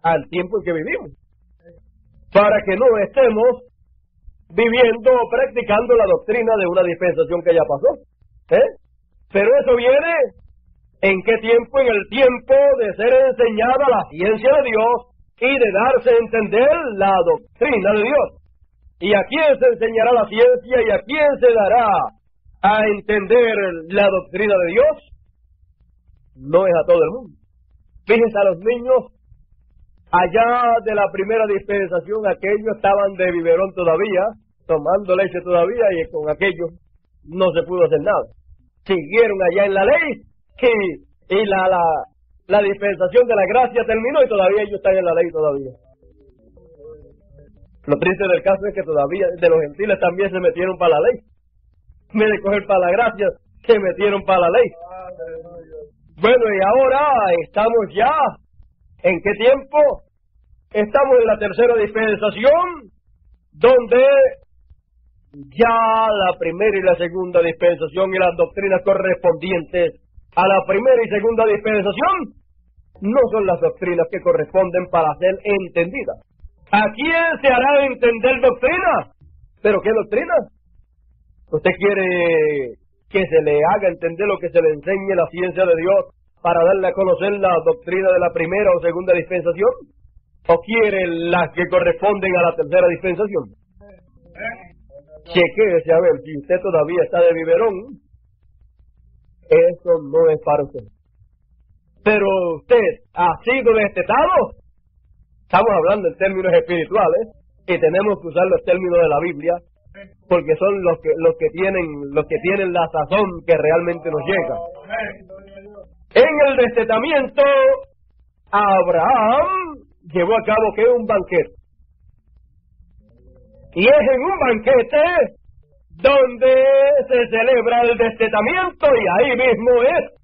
al tiempo en que vivimos, para que no estemos viviendo o practicando la doctrina de una dispensación que ya pasó. Pero eso viene ¿en qué tiempo? En el tiempo de ser enseñada la ciencia de Dios y de darse a entender la doctrina de Dios. ¿Y a quién se enseñará la ciencia y a quién se dará a entender la doctrina de Dios? No es a todo el mundo. Fíjense a los niños allá de la primera dispensación, aquellos estaban de biberón todavía, tomando leche todavía, y con aquellos no se pudo hacer nada. Siguieron allá en la ley, y la dispensación de la gracia terminó y todavía ellos están en la ley todavía. Lo triste del caso es que todavía de los gentiles también se metieron para la ley. En vez de coger para la gracia, se metieron para la ley. Bueno, y ahora estamos ya, ¿en qué tiempo? Estamos en la tercera dispensación, donde ya la primera y la segunda dispensación y las doctrinas correspondientes a la primera y segunda dispensación no son las doctrinas que corresponden para ser entendidas. ¿A quién se hará entender doctrina? ¿Pero qué doctrina? ¿Usted quiere que se le haga entender lo que se le enseñe la ciencia de Dios para darle a conocer la doctrina de la primera o segunda dispensación? ¿O quiere las que corresponden a la tercera dispensación? Chequéese a ver si usted todavía está de biberón. Eso no es para usted. Pero usted ha sido destetado. Estamos hablando en términos espirituales y tenemos que usar los términos de la Biblia, porque son los que tienen la sazón que realmente nos llega. En el destetamiento, Abraham llevó a cabo que un banquete. Y es en un banquete donde se celebra el destetamiento, y ahí mismo es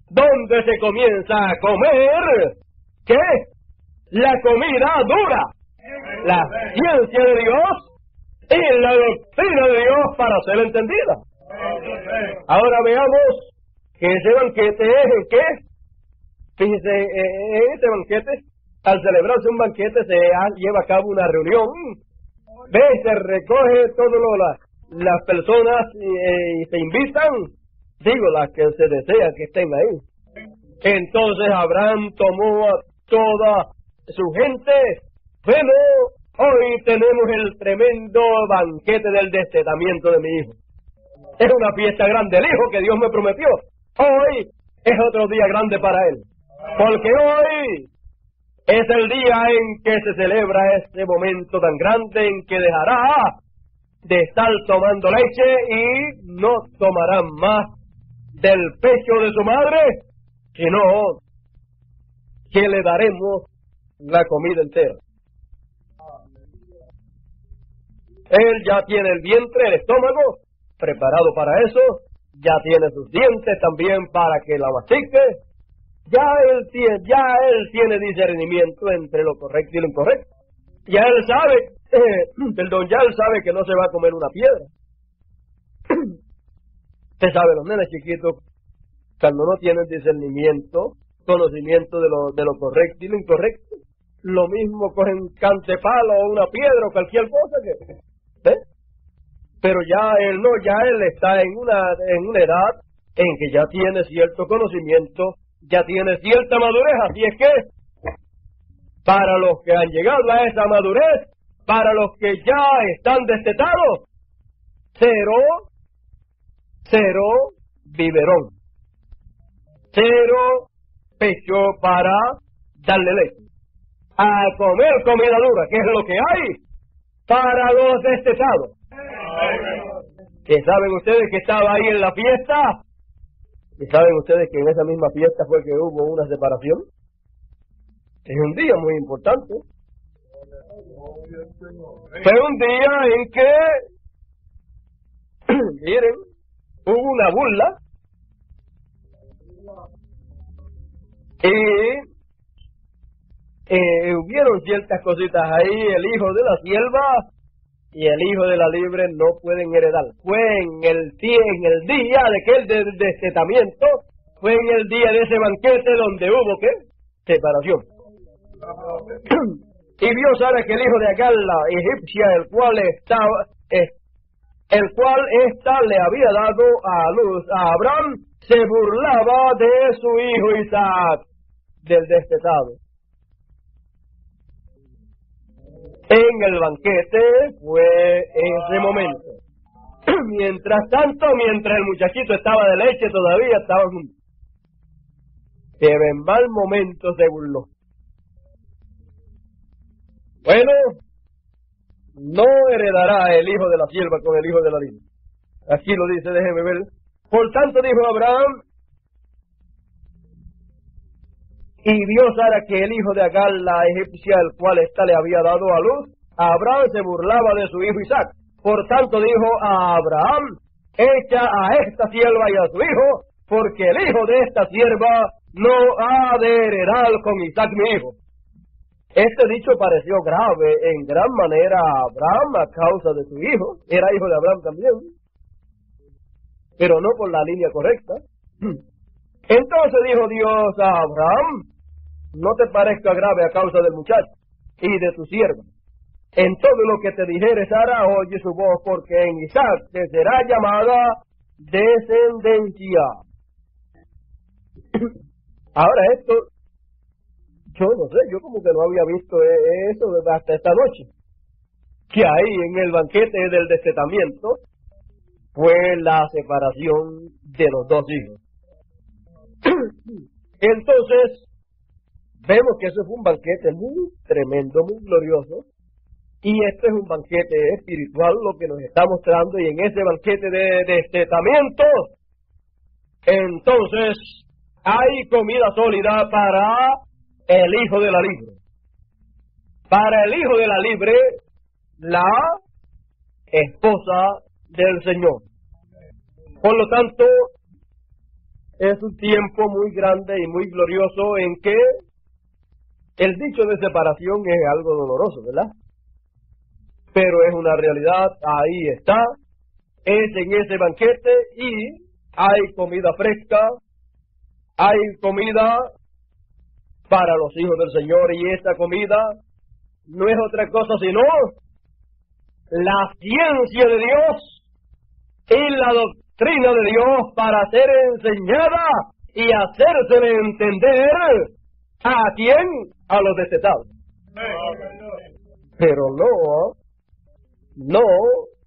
donde se comienza a comer, ¿qué? La comida dura, la ciencia de Dios y la doctrina de Dios para ser entendida. Ahora veamos que ese banquete es en qué. Fíjese, en este banquete, al celebrarse un banquete, se lleva a cabo una reunión. Se recoge todas las personas y se invitan, las que se desea que estén ahí. Entonces Abraham tomó a toda su gente. Bueno, hoy tenemos el tremendo banquete del destetamiento de mi hijo. Es una fiesta grande, el hijo que Dios me prometió. Hoy es otro día grande para él. Porque hoy es el día en que se celebra este momento tan grande en que dejará de estar tomando leche y no tomará más del pecho de su madre, sino que le daremos la comida entera. Él ya tiene el vientre, el estómago, preparado para eso, ya tiene sus dientes también para que la mastique, ya él tiene discernimiento entre lo correcto y lo incorrecto. Ya él sabe, ya él sabe que no se va a comer una piedra. Usted sabe, los nenes chiquitos, cuando no tienen discernimiento, conocimiento de lo correcto y lo incorrecto, lo mismo cogen cantepalo o una piedra o cualquier cosa que... ¿ves? Pero ya él está en una edad en que ya tiene cierto conocimiento, ya tiene cierta madurez, así es que para los que han llegado a esa madurez, para los que ya están destetados, cero biberón, cero pecho para darle leche, a comer comida dura, que es lo que hay para los destetados. ¿Que saben ustedes que estaba ahí en la fiesta? ¿Y saben ustedes que en esa misma fiesta fue que hubo una separación? Es un día muy importante. Fue un día en que, miren, hubo una burla y hubieron ciertas cositas ahí. El hijo de la sierva y el hijo de la libre no pueden heredar. Fue en el día de aquel destetamiento, fue en el día de ese banquete donde hubo, ¿qué? Separación. Y vio Sara que el hijo de Agar, la egipcia, el cual ésta le había dado a luz a Abraham, se burlaba de su hijo Isaac, del destetado. En el banquete fue ese momento. Mientras tanto, mientras el muchachito estaba de leche, todavía estaban juntos. Que en mal momento se burló. Bueno, no heredará el hijo de la sierva con el hijo de la libre. Aquí lo dice, déjeme ver. Por tanto dijo Abraham, y vio Sara que el hijo de Agar, la egipcia, el cual ésta le había dado a luz, Abraham se burlaba de su hijo Isaac. Por tanto dijo a Abraham, echa a esta sierva y a su hijo, porque el hijo de esta sierva no ha de heredar con Isaac mi hijo. Este dicho pareció grave en gran manera a Abraham a causa de su hijo. Era hijo de Abraham también, pero no por la línea correcta. Entonces dijo Dios a Abraham, no te parezca grave a causa del muchacho y de tu sierva. En todo lo que te dijere Sara, oye su voz, porque en Isaac te será llamada descendencia. Ahora esto, yo no sé, yo como que no había visto eso hasta esta noche. Que ahí en el banquete del destetamiento fue la separación de los dos hijos. Entonces, vemos que eso fue un banquete muy tremendo, muy glorioso, y este es un banquete espiritual lo que nos está mostrando, y en ese banquete de destetamiento, entonces, hay comida sólida para el hijo de la libre. Para el hijo de la libre, la esposa del Señor. Por lo tanto, es un tiempo muy grande y muy glorioso en que el dicho de separación es algo doloroso, ¿verdad? Pero es una realidad, ahí está, es en ese banquete y hay comida fresca, hay comida para los hijos del Señor, y esta comida no es otra cosa sino la ciencia de Dios y la doctrina de Dios para ser enseñada y hacérsele entender ¿a quién? A los destetados. Pero no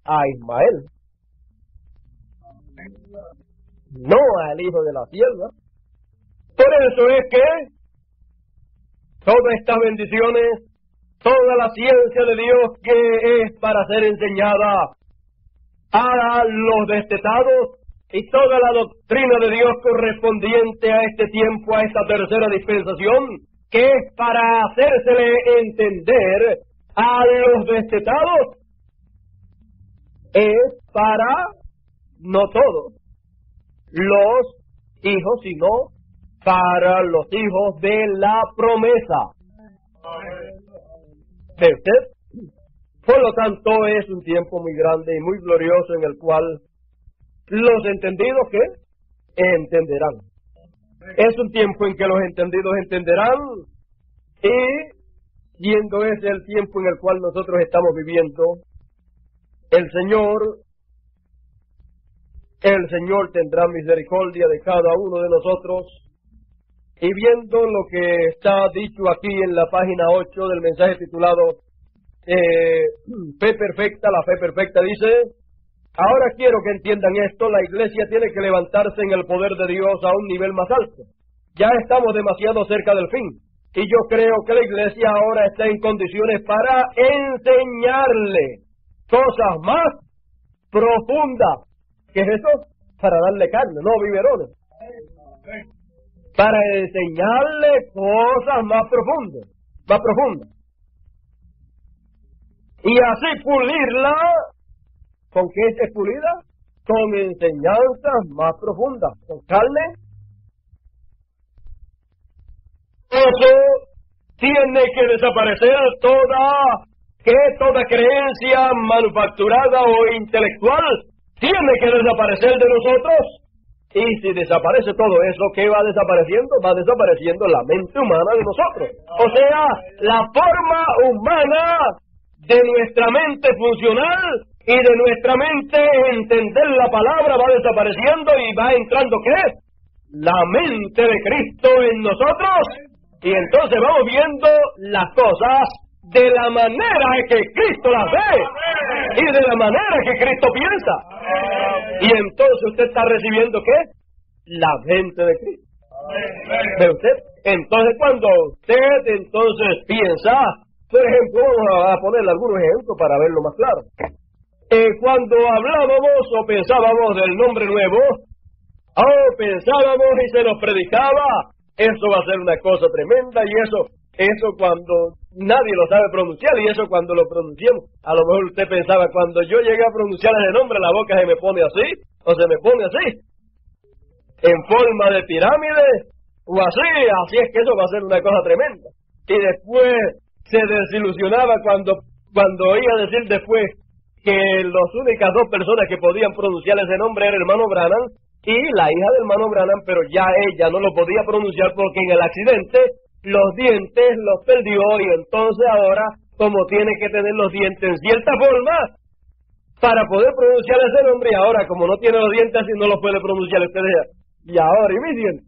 a Ismael, no al hijo de la sierva. Por eso es que todas estas bendiciones, toda la ciencia de Dios que es para ser enseñada a los destetados y toda la doctrina de Dios correspondiente a este tiempo, a esta tercera dispensación, que es para hacérsele entender a los destetados, es para no todos los hijos, sino para los hijos de la promesa. ¿Ve usted? Por lo tanto, es un tiempo muy grande y muy glorioso en el cual los entendidos, ¿qué? Entenderán. Es un tiempo en que los entendidos entenderán, y siendo ese el tiempo en el cual nosotros estamos viviendo, el Señor tendrá misericordia de cada uno de nosotros, y viendo lo que está dicho aquí en la página 8 del mensaje titulado Fe Perfecta, la fe perfecta dice: ahora quiero que entiendan esto, la iglesia tiene que levantarse en el poder de Dios a un nivel más alto. Ya estamos demasiado cerca del fin, y yo creo que la iglesia ahora está en condiciones para enseñarle cosas más profundas. ¿Qué es eso? Para darle carne, no biberones. Para enseñarle cosas más profundas. Y así pulirla. ¿Con qué es pulida? Con enseñanzas más profundas. ¿Con carne? Eso tiene que desaparecer toda creencia manufacturada o intelectual. Tiene que desaparecer de nosotros. Y si desaparece todo eso, ¿qué va desapareciendo? Va desapareciendo la mente humana de nosotros. O sea, la forma humana de nuestra mente funcional y de nuestra mente entender la palabra va desapareciendo, y va entrando, ¿qué? La mente de Cristo en nosotros. Y entonces vamos viendo las cosas de la manera que Cristo las ve y de la manera que Cristo piensa. Y entonces usted está recibiendo, ¿qué? La mente de Cristo. ¿Ve usted? Entonces cuando usted piensa, por ejemplo, vamos a ponerle algunos ejemplos para verlo más claro. Cuando hablábamos o pensábamos del nombre nuevo, pensábamos y se nos predicaba, eso va a ser una cosa tremenda, y eso cuando nadie lo sabe pronunciar, y eso cuando lo pronunciamos, a lo mejor usted pensaba, cuando yo llegué a pronunciar ese nombre, la boca se me pone así, o se me pone así, en forma de pirámide, o así es que eso va a ser una cosa tremenda. Y después se desilusionaba cuando oía decir después que las únicas dos personas que podían pronunciar ese nombre era el hermano Branham y la hija del hermano Branham, pero ya ella no lo podía pronunciar porque en el accidente los dientes los perdió, y entonces ahora, como tiene que tener los dientes en cierta forma para poder pronunciar ese nombre, y ahora como no tiene los dientes así no los puede pronunciar, ustedes y ahora, ¿y mis dientes?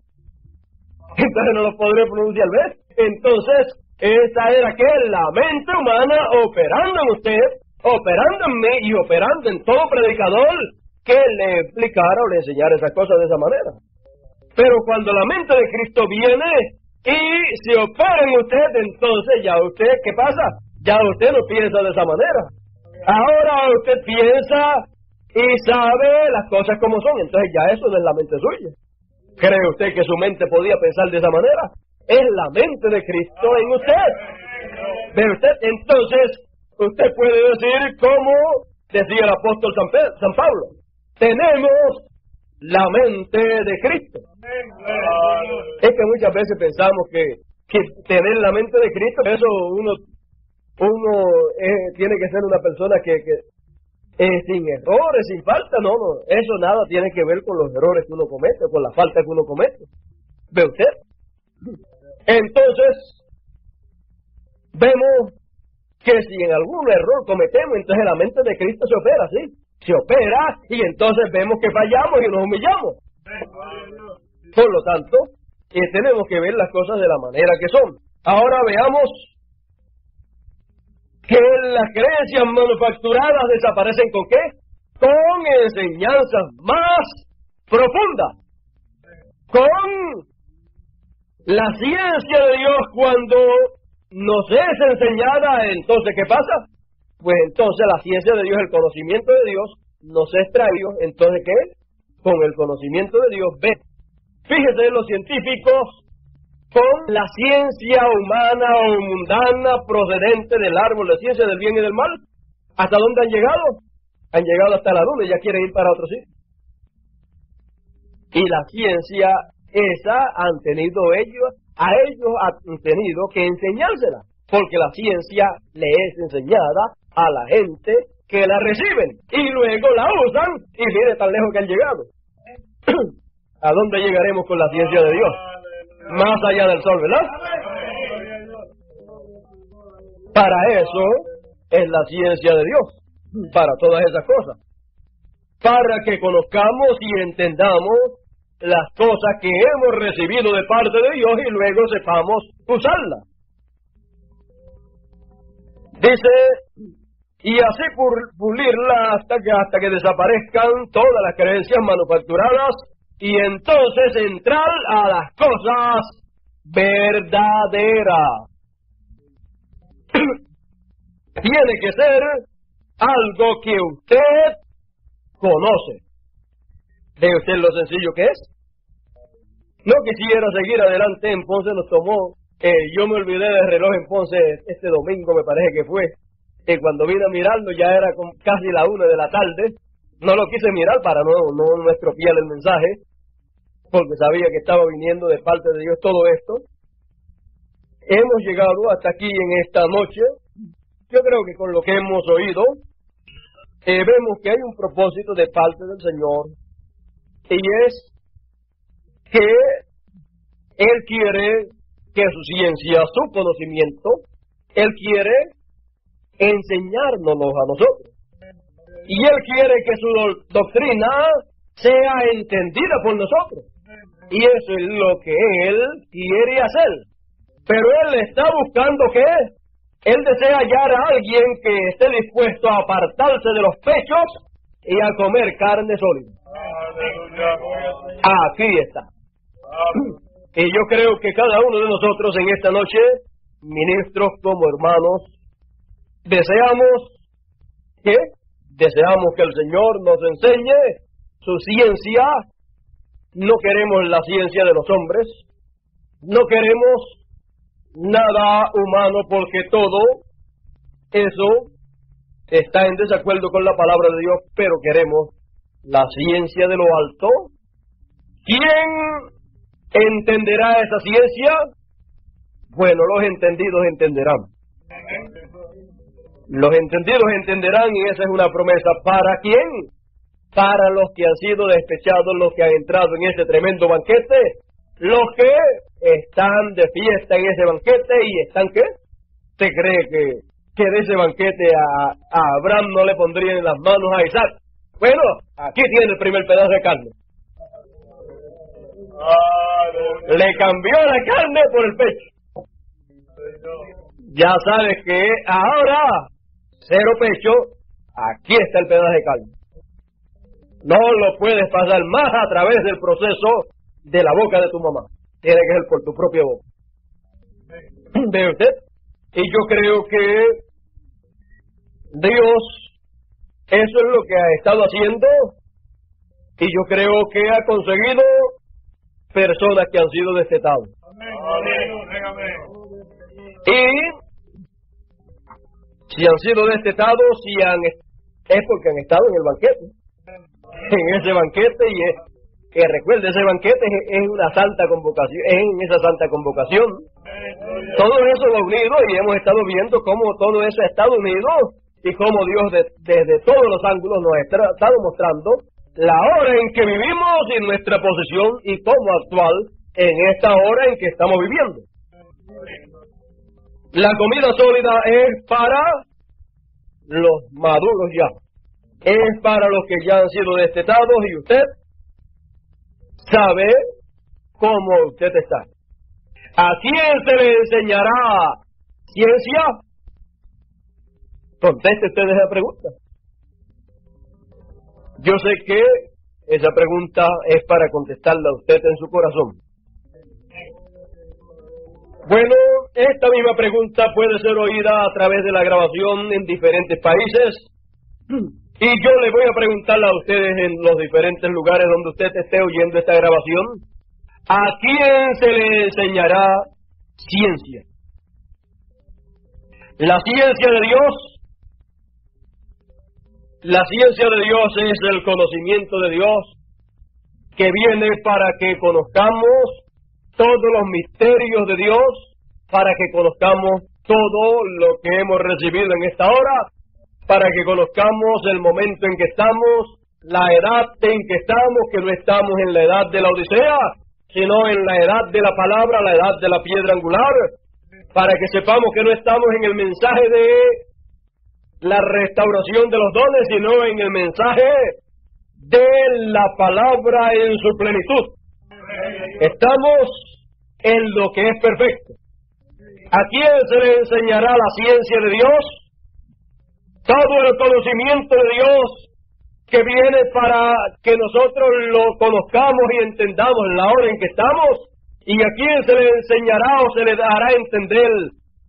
Entonces no los podré pronunciar, ¿ves? Entonces, esa era que la mente humana operando en usted, operando en mí y operando en todo predicador que le explicara o le enseñara esas cosas de esa manera. Pero cuando la mente de Cristo viene y se opera en usted, entonces ya usted, ¿qué pasa? Ya usted no piensa de esa manera. Ahora usted piensa y sabe las cosas como son, entonces ya eso no es la mente suya. ¿Cree usted que su mente podía pensar de esa manera? Es la mente de Cristo en usted. ¿Ve usted? Entonces, usted puede decir como decía el apóstol San Pablo, tenemos la mente de Cristo. Es que muchas veces pensamos que tener la mente de Cristo, eso uno tiene que ser una persona que sin errores, sin falta. No, eso nada tiene que ver con los errores que uno comete, con la falta que uno comete. ¿Ve usted? Entonces, vemos que si en algún error cometemos, entonces la mente de Cristo se opera, ¿sí? Se opera, y entonces vemos que fallamos y nos humillamos. Por lo tanto, tenemos que ver las cosas de la manera que son. Ahora veamos que las creencias manufacturadas desaparecen ¿con qué? Con enseñanzas más profundas, con La ciencia de Dios, cuando nos es enseñada, entonces, ¿qué pasa? Pues entonces la ciencia de Dios, el conocimiento de Dios, nos es traído, entonces, ¿qué? Con el conocimiento de Dios, ve. Fíjese, los científicos, con la ciencia humana o mundana procedente del árbol de ciencia del bien y del mal, ¿hasta dónde han llegado? Han llegado hasta la luna y ya quieren ir para otro sitio. Y la ciencia esa han tenido ellos han tenido que enseñársela, porque la ciencia le es enseñada a la gente que la reciben y luego la usan y mire tan lejos que han llegado. ¿A dónde llegaremos con la ciencia de Dios? Más allá del sol, ¿verdad? Para eso es la ciencia de Dios, para todas esas cosas, para que conozcamos y entendamos las cosas que hemos recibido de parte de Dios y luego sepamos usarlas. Dice, y así pulirla hasta que desaparezcan todas las creencias manufacturadas y entonces entrar a las cosas verdaderas. Tiene que ser algo que usted conoce. ¿Ve usted lo sencillo que es? No quisiera seguir adelante. En Ponce nos tomó, yo me olvidé del reloj en Ponce este domingo, me parece que fue, y cuando vine a mirarlo ya era casi la 1 de la tarde. No lo quise mirar para no estropear el mensaje, porque sabía que estaba viniendo de parte de Dios todo esto. Hemos llegado hasta aquí en esta noche. Yo creo que con lo que hemos oído, vemos que hay un propósito de parte del Señor, y es que Él quiere que su ciencia, su conocimiento, Él quiere enseñárnoslo a nosotros. Y Él quiere que su doctrina sea entendida por nosotros. Y eso es lo que Él quiere hacer. Pero Él está buscando ¿qué? Él desea hallar a alguien que esté dispuesto a apartarse de los pechos y a comer carne sólida. Aquí está. Y yo creo que cada uno de nosotros en esta noche, ministros como hermanos, deseamos ¿qué? Deseamos que el Señor nos enseñe su ciencia. No queremos la ciencia de los hombres, no queremos nada humano, porque todo eso está en desacuerdo con la palabra de Dios, pero queremos la ciencia de lo alto. ¿Quién entenderá esa ciencia? Bueno, los entendidos entenderán. Los entendidos entenderán, y esa es una promesa. ¿Para quién? Para los que han sido despechados, los que han entrado en ese tremendo banquete, los que están de fiesta en ese banquete. ¿Y están qué? ¿Usted cree que de ese banquete a Abraham no le pondrían en las manos a Isaac? Bueno, aquí tiene el primer pedazo de carne. Le cambió la carne por el pecho. Ya sabes que ahora, cero pecho, aquí está el pedazo de carne. No lo puedes pasar más a través del proceso de la boca de tu mamá. Tiene que ser por tu propia boca. ¿Ve usted? Y yo creo que Dios, eso es lo que ha estado haciendo, y yo creo que ha conseguido personas que han sido destetados. Y si han sido destetados, es porque han estado en el banquete. En ese banquete, y que recuerde, ese banquete es una santa convocación, es en esa santa convocación. Todo eso va unido, y hemos estado viendo cómo todo eso ha estado unido, y cómo Dios desde todos los ángulos nos ha estado mostrando la hora en que vivimos y nuestra posición y cómo actuar en esta hora en que estamos viviendo. La comida sólida es para los maduros ya. Es para los que ya han sido destetados, y usted sabe cómo usted está. ¿A quién se le enseñará ciencia? Conteste usted esa pregunta. Yo sé que esa pregunta es para contestarla a usted en su corazón. Bueno, esta misma pregunta puede ser oída a través de la grabación en diferentes países. Y yo le voy a preguntarle a ustedes en los diferentes lugares donde usted esté oyendo esta grabación, ¿a quién se le enseñará ciencia? La ciencia de Dios. La ciencia de Dios es el conocimiento de Dios que viene para que conozcamos todos los misterios de Dios, para que conozcamos todo lo que hemos recibido en esta hora, para que conozcamos el momento en que estamos, la edad en que estamos, que no estamos en la edad de la Odisea, sino en la edad de la palabra, la edad de la piedra angular, para que sepamos que no estamos en el mensaje de la restauración de los dones, sino en el mensaje de la palabra en su plenitud. Estamos en lo que es perfecto. ¿A quién se le enseñará la ciencia de Dios? Todo el conocimiento de Dios que viene para que nosotros lo conozcamos y entendamos en la hora en que estamos. ¿Y a quién se le enseñará o se le dará a entender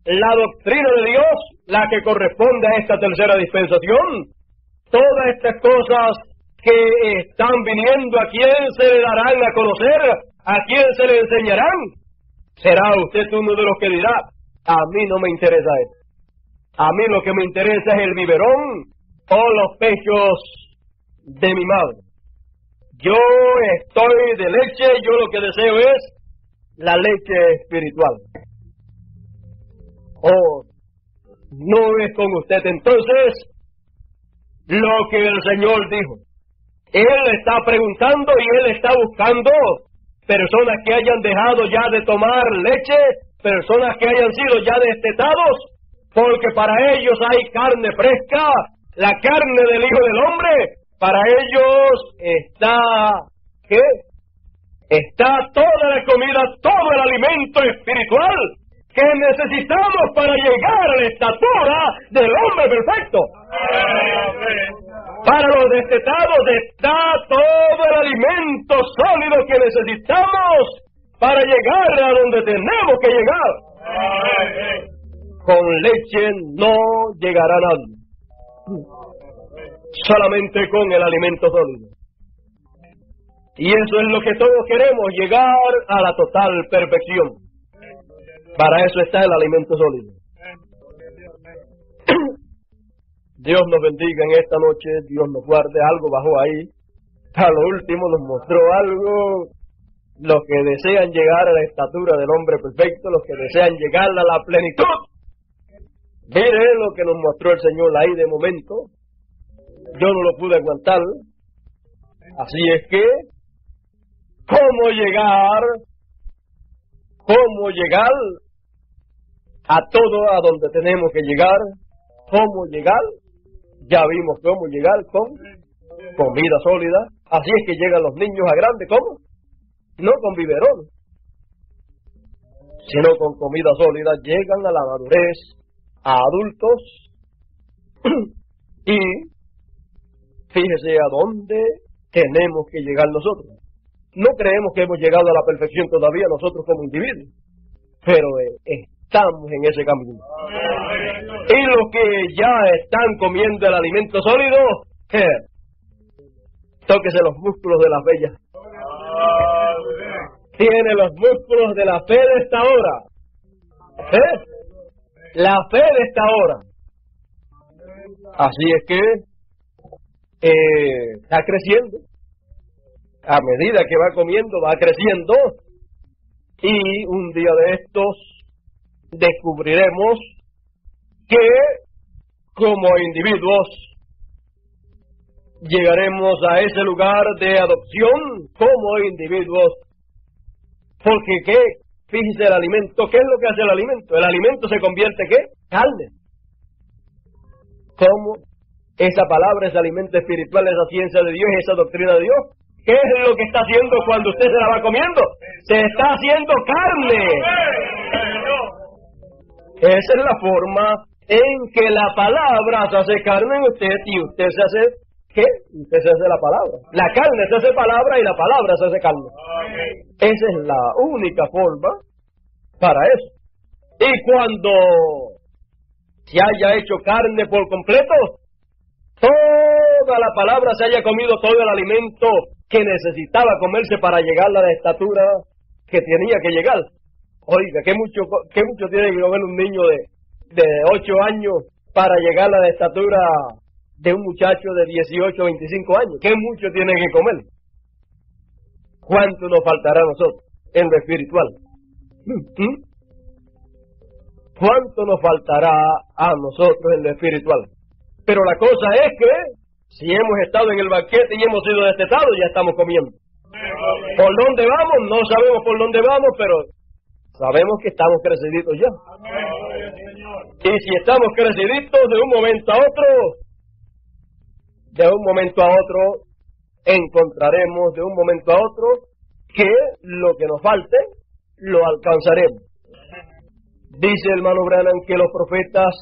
la doctrina de Dios, la que corresponde a esta tercera dispensación? Todas estas cosas que están viniendo, ¿a quién se le darán a conocer? ¿A quién se le enseñarán? Será usted uno de los que dirá, a mí no me interesa esto. A mí lo que me interesa es el biberón o los pechos de mi madre. Yo estoy de leche, yo lo que deseo es la leche espiritual. Oh, no es con usted entonces lo que el Señor dijo. Él está preguntando y Él está buscando personas que hayan dejado ya de tomar leche, personas que hayan sido ya destetados, porque para ellos hay carne fresca, la carne del Hijo del Hombre. Para ellos está, ¿qué? Está toda la comida, todo el alimento espiritual que necesitamos para llegar a la estatura del hombre perfecto. Para los destetados está todo el alimento sólido que necesitamos para llegar a donde tenemos que llegar. Con leche no llegará nadie, solamente con el alimento sólido. Y eso es lo que todos queremos, llegar a la total perfección. Para eso está el alimento sólido. Dios nos bendiga en esta noche, Dios nos guarde. Algo bajó ahí. A lo último nos mostró algo. Los que desean llegar a la estatura del hombre perfecto, los que desean llegar a la plenitud. Mire lo que nos mostró el Señor ahí de momento. Yo no lo pude aguantar. Así es que, ¿cómo llegar a todo a donde tenemos que llegar? ¿Cómo llegar? Ya vimos cómo llegar con comida sólida. Así es que llegan los niños a grandes, ¿cómo? No con biberón, sino con comida sólida. Llegan a la madurez, a adultos. Y fíjese a dónde tenemos que llegar nosotros. No creemos que hemos llegado a la perfección todavía nosotros como individuos, pero estamos en ese camino. Y los que ya están comiendo el alimento sólido, tóquese los músculos de las bellas. Tiene los músculos de la fe de esta hora. La fe de esta hora. Así es que está creciendo. A medida que va comiendo, va creciendo. Y un día de estos descubriremos que como individuos llegaremos a ese lugar de adopción como individuos. Porque ¿qué? Fíjese el alimento. ¿Qué es lo que hace el alimento? El alimento se convierte ¿qué? Carne. ¿Cómo? Esa palabra, ese alimento espiritual, esa ciencia de Dios, esa doctrina de Dios. ¿Qué es lo que está haciendo cuando usted se la va comiendo? Se está haciendo carne. Esa es la forma en que la palabra se hace carne en usted y usted se hace, ¿qué? Usted se hace la palabra. La carne se hace palabra y la palabra se hace carne. Esa es la única forma para eso. Y cuando se haya hecho carne por completo, toda la palabra se haya comido todo el alimento que necesitaba comerse para llegar a la estatura que tenía que llegar. Oiga, ¿qué mucho tiene que comer un niño de 8 años para llegar a la estatura de un muchacho de 18 o 25 años? ¿Qué mucho tiene que comer? ¿Cuánto nos faltará a nosotros en lo espiritual? ¿Cuánto nos faltará a nosotros en lo espiritual? Pero la cosa es que si hemos estado en el banquete y hemos sido destetados, ya estamos comiendo. ¿Por dónde vamos? No sabemos por dónde vamos, pero sabemos que estamos creciditos ya. Y si estamos creciditos, de un momento a otro, encontraremos de un momento a otro que lo que nos falte, lo alcanzaremos. Dice el hermano Branham que los profetas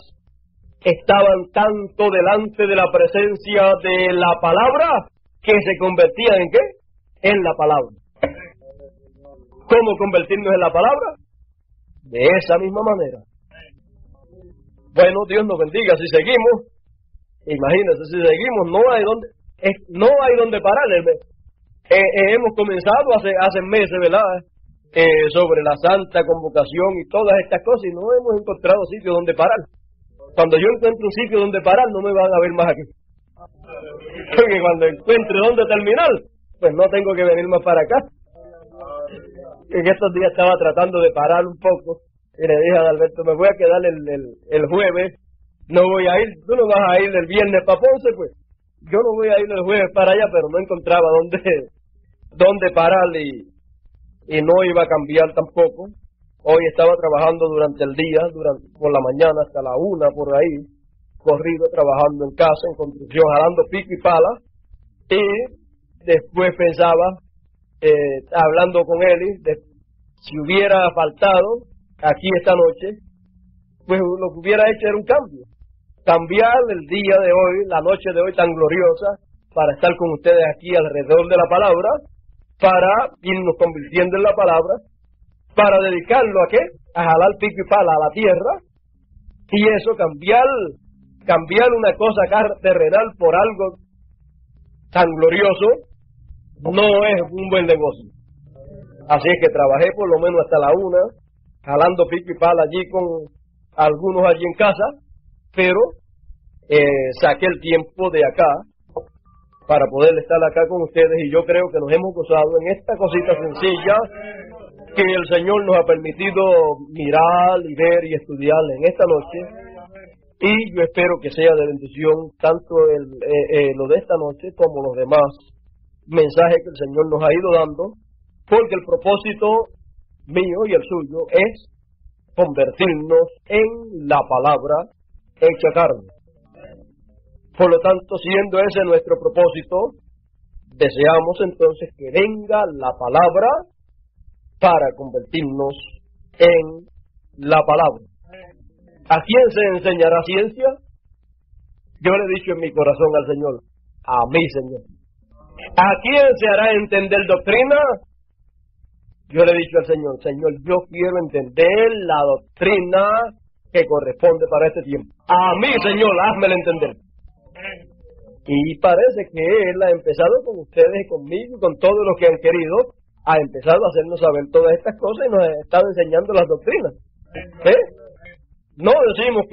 estaban tanto delante de la presencia de la palabra que se convertían ¿en qué? En la palabra. ¿Cómo convertirnos en la palabra? De esa misma manera. Bueno, Dios nos bendiga. Si seguimos, imagínense, si seguimos, no hay donde parar. Hemos comenzado hace meses, ¿verdad? Sobre la santa convocación y todas estas cosas, y no hemos encontrado sitio donde parar. Cuando yo encuentro un sitio donde parar, no me van a ver más aquí. Porque cuando encuentre donde terminar, pues no tengo que venir más para acá. En estos días estaba tratando de parar un poco, y le dije a Alberto, me voy a quedar el jueves, no voy a ir, tú no vas a ir el viernes para Ponce, pues yo no voy a ir el jueves para allá, pero no encontraba dónde parar y no iba a cambiar tampoco. Hoy estaba trabajando durante el día, por la mañana hasta la 1 por ahí, corrido, trabajando en casa, en construcción, jalando pico y pala, y después pensaba, hablando con Eli, si hubiera faltado aquí esta noche, pues lo que hubiera hecho era un cambio. Cambiar el día de hoy, la noche de hoy tan gloriosa, para estar con ustedes aquí alrededor de la palabra, para irnos convirtiendo en la palabra, para dedicarlo ¿a qué? A jalar pico y pala a la tierra, y eso, cambiar una cosa terrenal por algo tan glorioso, no es un buen negocio. Así es que trabajé por lo menos hasta la 1, jalando pico y pala allí con algunos allí en casa, pero saqué el tiempo de acá para poder estar acá con ustedes, y yo creo que nos hemos gozado en esta cosita sencilla que el Señor nos ha permitido mirar y ver y estudiar en esta noche, y yo espero que sea de bendición tanto lo de esta noche como los demás mensajes que el Señor nos ha ido dando, porque el propósito mío y el suyo es convertirnos en la palabra hecha carne. Por lo tanto, siendo ese nuestro propósito, deseamos entonces que venga la palabra para convertirnos en la palabra. ¿A quién se enseñará ciencia? Yo le he dicho en mi corazón al Señor, a mí, Señor. ¿A quién se hará entender doctrina? Yo le he dicho al Señor, Señor, yo quiero entender la doctrina que corresponde para este tiempo. A mí, Señor, házmela entender. Y parece que Él ha empezado con ustedes, conmigo y con todos los que han querido, ha empezado a hacernos saber todas estas cosas y nos ha estado enseñando las doctrinas. No decimos que